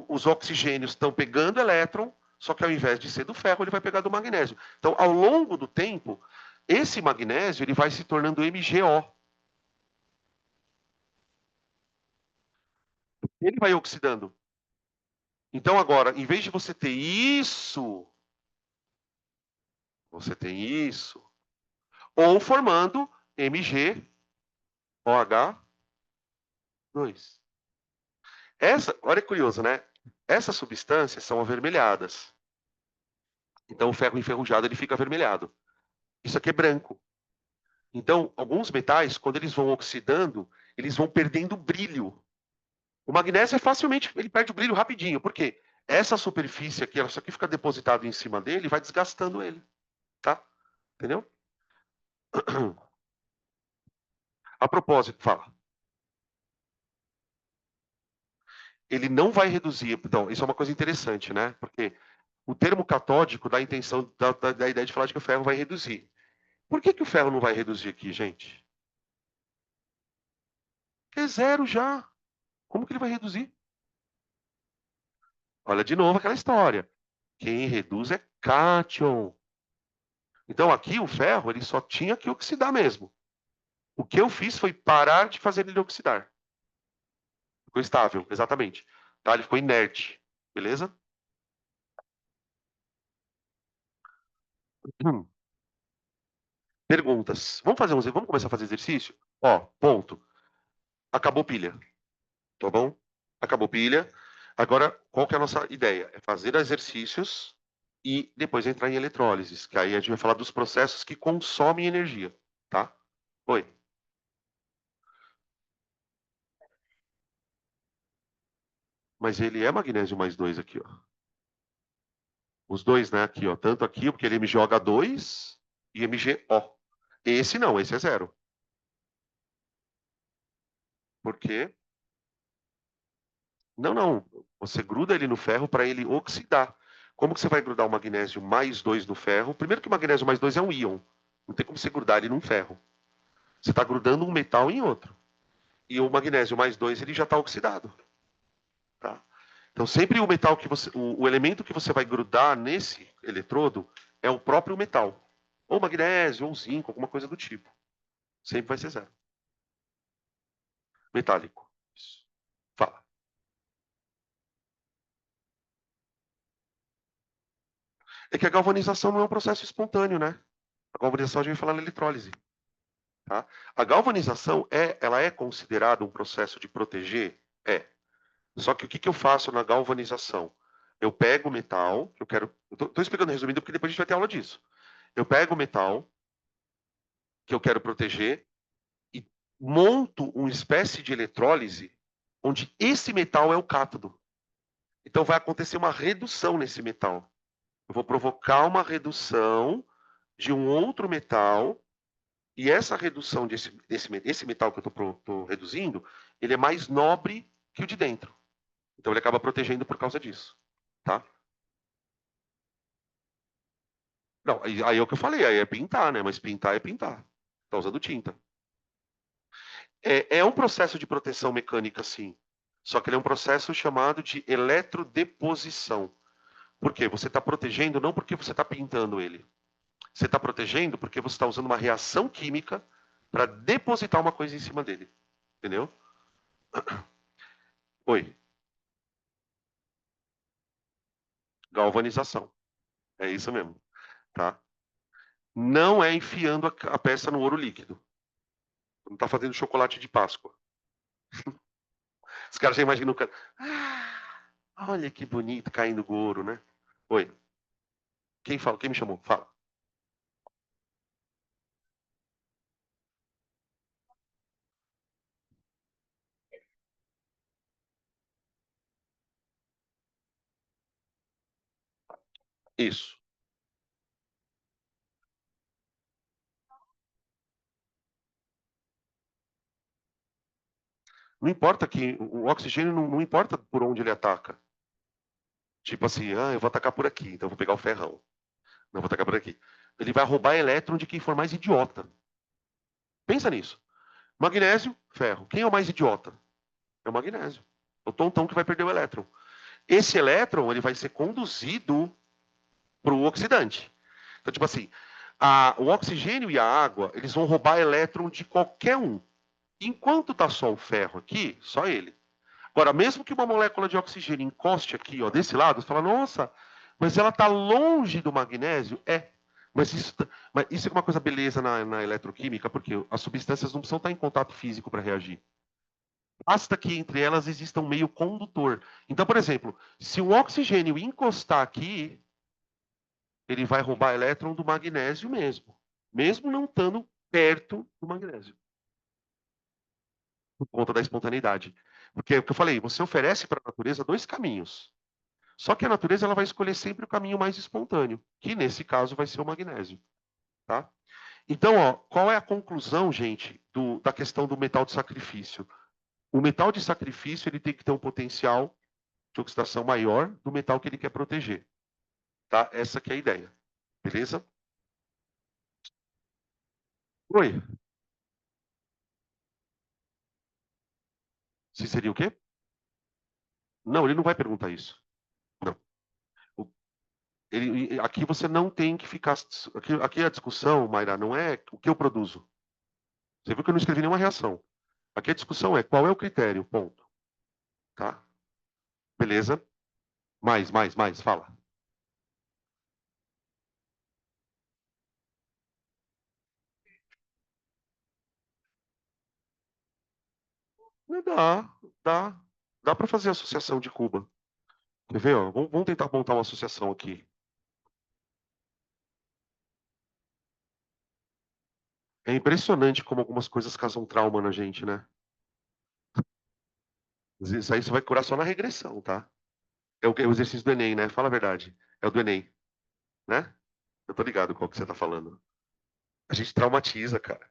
Os oxigênios estão pegando elétron, só que ao invés de ser do ferro, ele vai pegar do magnésio. Então, ao longo do tempo, esse magnésio ele vai se tornando MgO. Ele vai oxidando. Então, agora, em vez de você ter isso, você tem isso. Ou formando MgOH2. Olha que curioso, né? Essas substâncias são avermelhadas. Então, o ferro enferrujado ele fica avermelhado. Isso aqui é branco. Então, alguns metais, quando eles vão oxidando, eles vão perdendo brilho. O magnésio é facilmente, ele perde o brilho rapidinho. Por quê? Essa superfície aqui, ela só que fica depositada em cima dele e vai desgastando ele, tá? Entendeu? A propósito, fala. Ele não vai reduzir. Então, isso é uma coisa interessante, né? Porque o termo catódico dá a intenção, da ideia de falar de que o ferro vai reduzir. Por que o ferro não vai reduzir aqui, gente? É zero já. Como que ele vai reduzir? Olha de novo aquela história. Quem reduz é cátion. Então aqui o ferro ele só tinha que oxidar mesmo. O que eu fiz foi parar de fazer ele oxidar. Ficou estável, exatamente. Tá? Ele ficou inerte. Beleza? Hum. Perguntas. Vamos começar a fazer exercício? Ó, ponto. Acabou pilha. Tá bom? Acabou pilha. Agora, qual que é a nossa ideia? É fazer exercícios e depois entrar em eletrólise, que aí a gente vai falar dos processos que consomem energia, tá? Oi. Mas ele é magnésio mais 2 aqui, ó. Os dois, né? Aqui, ó. Tanto aqui, porque ele é MgOH2 e MgO. Esse não, esse é zero. Por quê? Não, não. Você gruda ele no ferro para ele oxidar. Como que você vai grudar o magnésio mais 2 no ferro? Primeiro que o magnésio mais 2 é um íon. Não tem como você grudar ele num ferro. Você está grudando um metal em outro. E o magnésio mais 2 ele já está oxidado. Tá? Então, sempre o metal que você. O elemento que você vai grudar nesse eletrodo é o próprio metal. Ou magnésio, ou zinco, alguma coisa do tipo. Sempre vai ser zero. Metálico. Isso. Fala. É que a galvanização não é um processo espontâneo, né? A galvanização a gente vai falar na eletrólise. Tá? A galvanização ela é considerada um processo de proteger? É. Só que o que, que eu faço na galvanização? Eu pego o metal, que eu quero. Estou explicando resumindo, porque depois a gente vai ter aula disso. Eu pego o metal que eu quero proteger e monto uma espécie de eletrólise onde esse metal é o cátodo. Então vai acontecer uma redução nesse metal. Eu vou provocar uma redução de um outro metal e essa redução desse metal que eu estou reduzindo, ele é mais nobre que o de dentro. Então ele acaba protegendo por causa disso, tá? Não, aí é o que eu falei, aí é pintar, né? Mas pintar é pintar. Tá usando tinta. É um processo de proteção mecânica, sim. Só que ele é um processo chamado de eletrodeposição. Por quê? Você está protegendo não porque você está pintando ele. Você está protegendo porque você está usando uma reação química para depositar uma coisa em cima dele. Entendeu? Oi. Galvanização. É isso mesmo. Tá? Não é enfiando a peça no ouro líquido. Não está fazendo chocolate de Páscoa. Os caras já imaginam o cara. Olha que bonito caindo o ouro, né? Oi. Quem fala? Quem me chamou? Fala. Isso. Não importa que o oxigênio não importa por onde ele ataca. Tipo assim, eu vou atacar por aqui, então eu vou pegar o ferrão. Não vou atacar por aqui. Ele vai roubar elétron de quem for mais idiota. Pensa nisso. Magnésio, ferro. Quem é o mais idiota? É o magnésio. O tontão que vai perder o elétron. Esse elétron ele vai ser conduzido para o oxidante. Então, tipo assim, o oxigênio e a água eles vão roubar elétron de qualquer um. Enquanto tá só o ferro aqui, só ele. Agora, mesmo que uma molécula de oxigênio encoste aqui, ó, desse lado, você fala, nossa, mas ela está longe do magnésio? É. Mas isso é uma coisa beleza na eletroquímica, porque as substâncias não precisam estar em contato físico para reagir. Basta que entre elas exista um meio condutor. Então, por exemplo, se um oxigênio encostar aqui, ele vai roubar elétron do magnésio mesmo não estando perto do magnésio, por conta da espontaneidade. Porque é o que eu falei, você oferece para a natureza dois caminhos. Só que a natureza ela vai escolher sempre o caminho mais espontâneo, que nesse caso vai ser o magnésio, tá? Então, ó, qual é a conclusão, gente, da questão do metal de sacrifício? O metal de sacrifício ele tem que ter um potencial de oxidação maior do metal que ele quer proteger, tá? Essa que é a ideia, beleza? Oi, se seria o quê? Não, ele não vai perguntar isso. Não. Aqui você não tem que ficar. Aqui a discussão, Mayra, não é o que eu produzo. Você viu que eu não escrevi nenhuma reação. Aqui a discussão é qual é o critério, ponto. Tá? Beleza? Mais, fala. Dá, dá. Dá para fazer associação de Cuba. Quer ver? Ó? Vamos tentar montar uma associação aqui. É impressionante como algumas coisas causam trauma na gente, né? Isso aí você vai curar só na regressão, tá? É o exercício do Enem, né? Fala a verdade. É o do Enem, né? Eu tô ligado qual que você tá falando. A gente traumatiza, cara.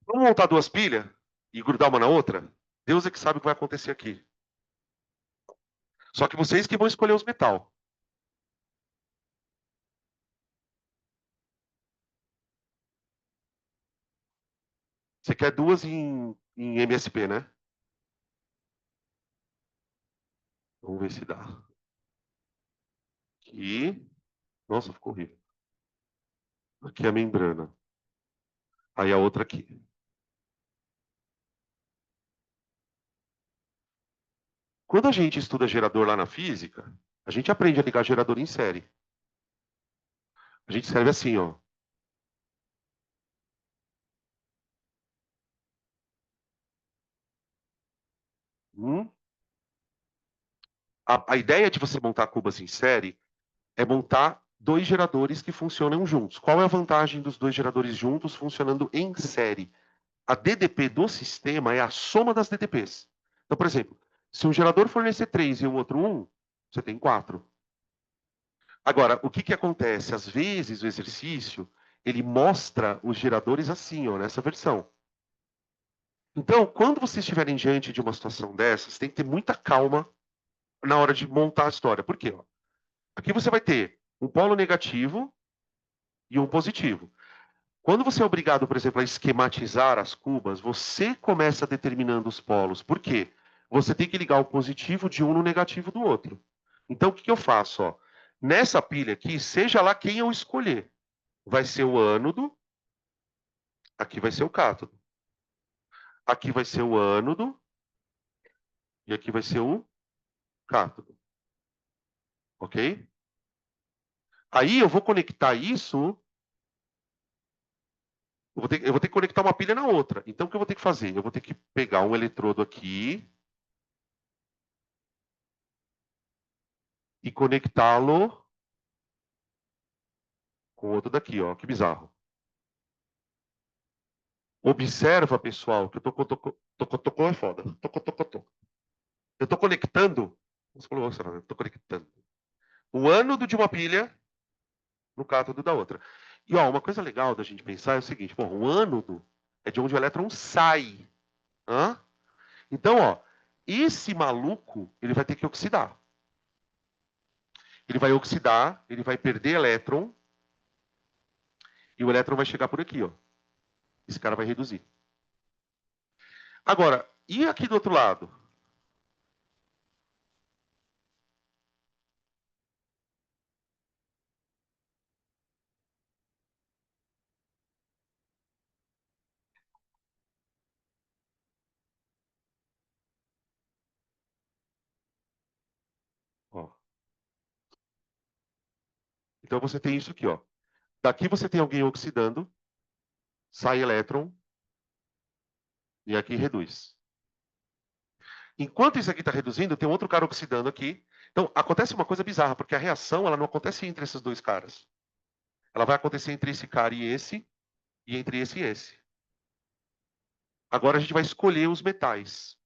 Vamos montar duas pilhas e grudar uma na outra? Deus é que sabe o que vai acontecer aqui. Só que vocês que vão escolher os metal. Você quer duas em MSP, né? Vamos ver se dá. Aqui. Nossa, ficou horrível. Aqui é a membrana. Aí a outra aqui. Quando a gente estuda gerador lá na física, a gente aprende a ligar gerador em série. A gente escreve assim, ó. Hum? A ideia de você montar cubas em série é montar dois geradores que funcionam juntos. Qual é a vantagem dos dois geradores juntos funcionando em série? A DDP do sistema é a soma das DDPs. Então, por exemplo, se um gerador fornecer 3 e o outro um, você tem 4. Agora, o que, que acontece? Às vezes, o exercício, ele mostra os geradores assim, ó, nessa versão. Então, quando vocês estiverem diante de uma situação dessas, tem que ter muita calma na hora de montar a história. Por quê? Ó? Aqui você vai ter um polo negativo e um positivo. Quando você é obrigado, por exemplo, a esquematizar as cubas, você começa determinando os polos. Por quê? Você tem que ligar o positivo de um no negativo do outro. Então, o que, que eu faço? Ó? Nessa pilha aqui, seja lá quem eu escolher, vai ser o ânodo, aqui vai ser o cátodo. Aqui vai ser o ânodo e aqui vai ser o cátodo. Ok? Aí eu vou conectar isso, eu vou ter que conectar uma pilha na outra. Então, o que eu vou ter que fazer? Eu vou ter que pegar um eletrodo aqui e conectá-lo com outro daqui, ó. Que bizarro. Observa, pessoal, que eu tô é foda. Tô. Eu tô conectando. Eu tô conectando o ânodo de uma pilha no cátodo da outra. E ó, uma coisa legal da gente pensar é o seguinte: bom, o ânodo é de onde o elétron sai. Hã? Então, ó, esse maluco ele vai ter que oxidar. Ele vai oxidar, ele vai perder elétron e o elétron vai chegar por aqui, ó. Esse cara vai reduzir. Agora, e aqui do outro lado? Ó. Então você tem isso aqui, ó. Daqui você tem alguém oxidando, sai elétron e aqui reduz. Enquanto isso aqui está reduzindo, tem outro cara oxidando aqui. Então acontece uma coisa bizarra, porque a reação ela não acontece entre esses dois caras. Ela vai acontecer entre esse cara e entre esse e esse. Agora a gente vai escolher os metais.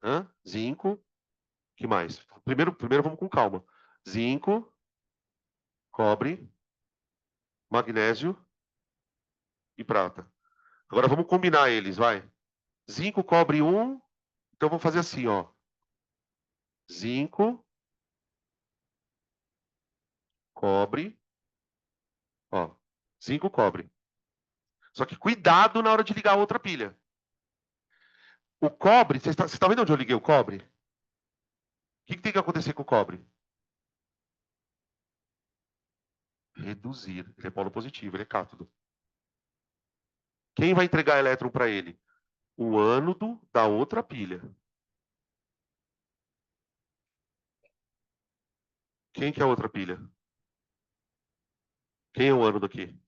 Hã? Zinco, que mais? Primeiro vamos com calma. Zinco, cobre, magnésio e prata. Agora vamos combinar eles, vai. Zinco, cobre um. Então vamos fazer assim, ó. Zinco, cobre, ó. Zinco, cobre. Só que cuidado na hora de ligar a outra pilha. O cobre, você está vendo onde eu liguei o cobre? O que tem que acontecer com o cobre? Reduzir. Ele é polo positivo, ele é cátodo. Quem vai entregar elétron para ele? O ânodo da outra pilha. Quem que é a outra pilha? Quem é o ânodo aqui?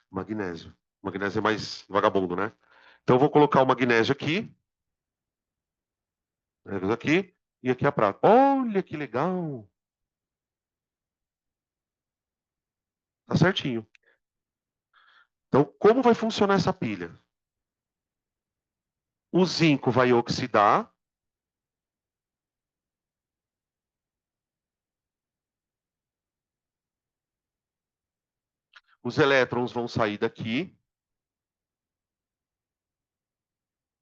Magnésio. Magnésio é mais vagabundo, né? Então eu vou colocar o magnésio aqui, aqui e aqui a prata. Olha que legal! Tá certinho. Então, como vai funcionar essa pilha? O zinco vai oxidar, os elétrons vão sair daqui,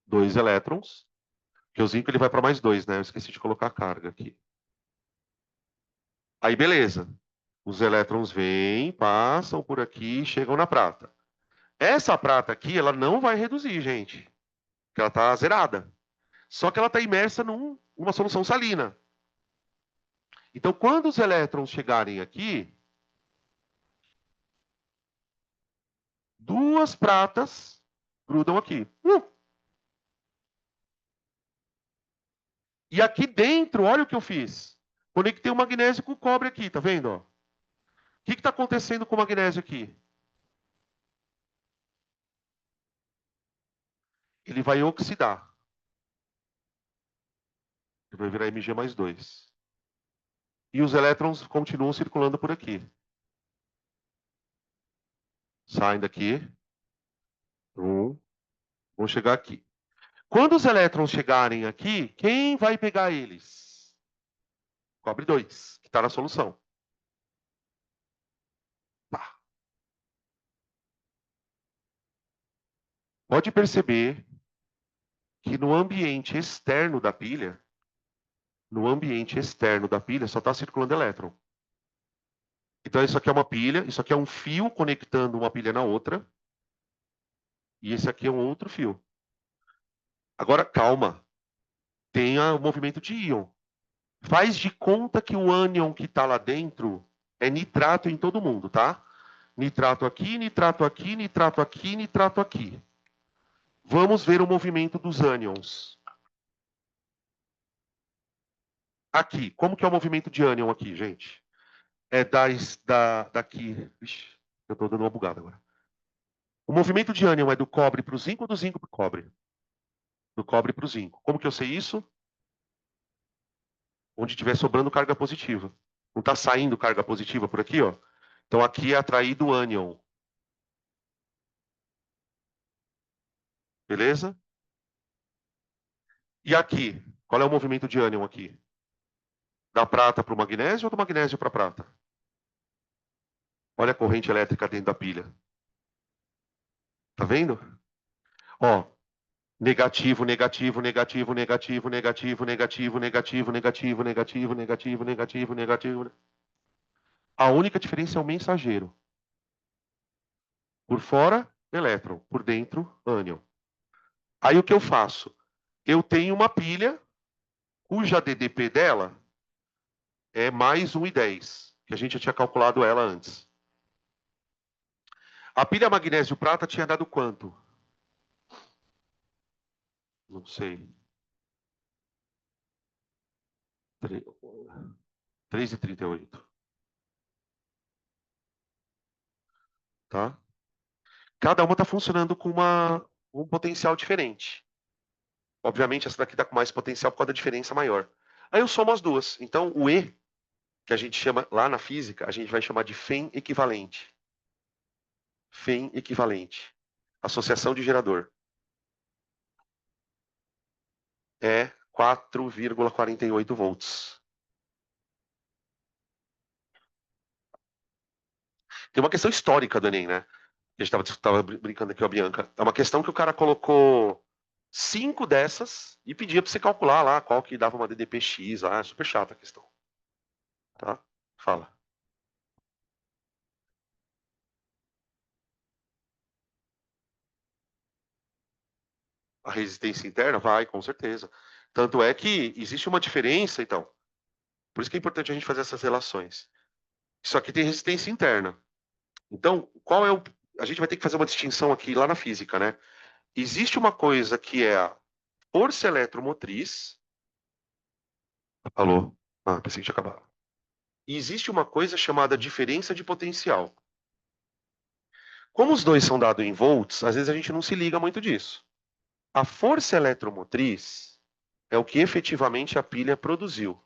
2 elétrons, porque o zinco ele vai para mais 2, né? Eu esqueci de colocar a carga aqui. Aí, beleza. Os elétrons vêm, passam por aqui e chegam na prata. Essa prata aqui, ela não vai reduzir, gente. Porque ela está zerada. Só que ela está imersa numa solução salina. Então, quando os elétrons chegarem aqui, 2 pratas grudam aqui. E aqui dentro, olha o que eu fiz. Conectei o magnésio com o cobre aqui, tá vendo? Ó? O que está acontecendo com o magnésio aqui? Ele vai oxidar. Ele vai virar Mg mais 2. E os elétrons continuam circulando por aqui. Saem daqui. Vão chegar aqui. Quando os elétrons chegarem aqui, quem vai pegar eles? Cobre 2, que está na solução. Tá. Pode perceber que no ambiente externo da pilha, só está circulando elétron. Então, isso aqui é uma pilha, isso aqui é um fio conectando uma pilha na outra, e esse aqui é um outro fio. Agora, calma, tem o movimento de íon. Faz de conta que o ânion que está lá dentro é nitrato em todo mundo, tá? Nitrato aqui, nitrato aqui, nitrato aqui, nitrato aqui. Vamos ver o movimento dos ânions. Aqui, como que é o movimento de ânion aqui, gente? É daqui. Ixi, eu estou dando uma bugada agora. O movimento de ânion é do cobre para o zinco ou do zinco para o cobre? Do cobre para o zinco. Como que eu sei isso? Onde estiver sobrando carga positiva. Não está saindo carga positiva por aqui, ó? Então aqui é atraído o ânion. Beleza? E aqui? Qual é o movimento de ânion aqui? Da prata para o magnésio ou do magnésio para a prata? Olha a corrente elétrica dentro da pilha. Tá vendo? Ó, negativo, negativo, negativo, negativo, negativo, negativo, negativo, negativo, negativo, negativo, negativo, negativo. A única diferença é o mensageiro. Por fora, elétron. Por dentro, ânion. Aí o que eu faço? Eu tenho uma pilha cuja DDP dela é mais 1,10, que a gente já tinha calculado ela antes. A pilha magnésio-prata tinha dado quanto? Não sei. 3,38. Tá? Cada uma está funcionando com um potencial diferente. Obviamente, essa daqui está com mais potencial por causa da diferença maior. Aí eu somo as duas. Então, o E, que a gente chama lá na física, a gente vai chamar de FEM equivalente. FEM equivalente. Associação de gerador. É 4,48 volts. Tem uma questão histórica do Enem, né? A gente estava brincando aqui com a Bianca. É uma questão que o cara colocou 5 dessas e pedia para você calcular lá qual que dava uma DDPX. Ah, é super chata a questão. Tá? Fala. A resistência interna vai, com certeza. Tanto é que existe uma diferença, então. Por isso que é importante a gente fazer essas relações. Isso aqui tem resistência interna. Então, qual é o. A gente vai ter que fazer uma distinção aqui lá na física, né? Existe uma coisa que é a força eletromotriz. Alô? Ah, pensei que tinha acabado. E existe uma coisa chamada diferença de potencial. Como os dois são dados em volts, às vezes a gente não se liga muito disso. A força eletromotriz é o que efetivamente a pilha produziu.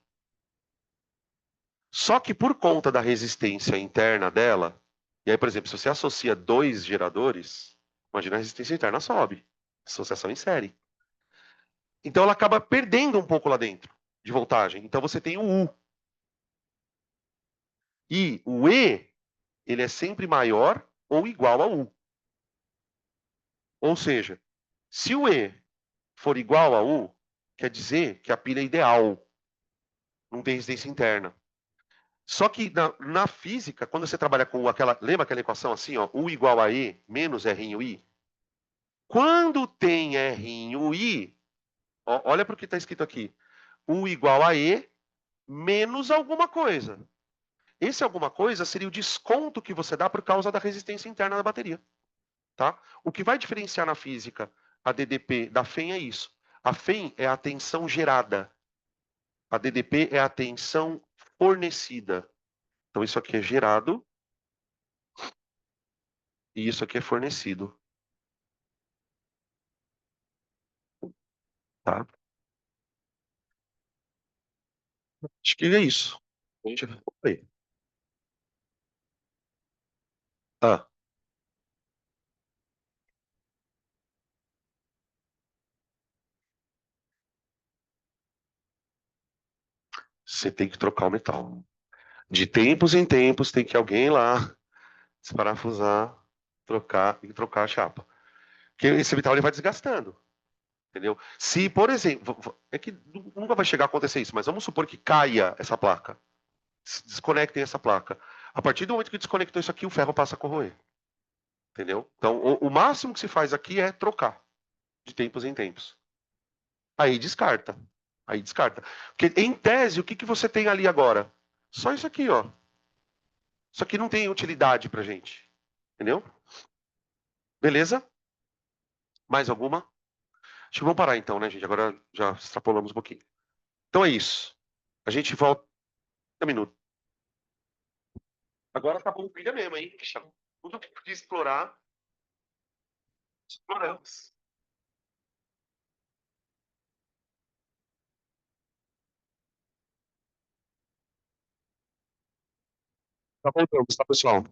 Só que por conta da resistência interna dela, e aí, por exemplo, se você associa dois geradores, imagina a resistência interna sobe. Associação em série. Então ela acaba perdendo um pouco lá dentro de voltagem. Então você tem o U. E o E, ele é sempre maior ou igual a U. Ou seja, se o E for igual a U, quer dizer que a pilha é ideal, não tem resistência interna. Só que na física, quando você trabalha com aquela. Lembra aquela equação assim, ó? U igual a E menos R em I? Quando tem R em I, ó, olha para o que está escrito aqui. U igual a E menos alguma coisa. Esse alguma coisa seria o desconto que você dá por causa da resistência interna da bateria. Tá? O que vai diferenciar na física a DDP da FEM é isso. A FEM é a tensão gerada. A DDP é a tensão fornecida. Então, isso aqui é gerado e isso aqui é fornecido. Tá? Acho que é isso. A gente... Oi. Ah, você tem que trocar o metal. De tempos em tempos tem que alguém lá se parafusar, trocar e trocar a chapa. Porque esse metal ele vai desgastando. Entendeu? Se, por exemplo, é que nunca vai chegar a acontecer isso, mas vamos supor que caia essa placa, desconectem essa placa. A partir do momento que desconectou isso aqui, o ferro passa a corroer. Entendeu? Então, o máximo que se faz aqui é trocar, de tempos em tempos. Aí descarta. Aí descarta. Porque, em tese, o que, que você tem ali agora? Só isso aqui, ó. Isso aqui não tem utilidade pra gente. Entendeu? Beleza? Mais alguma? Acho que vamos parar então, né, gente? Agora já extrapolamos um pouquinho. Então é isso. A gente volta. Um minuto. Agora acabou o pilha mesmo, hein? Tudo que podia explorar, exploramos. Tá voltando, tá, pessoal?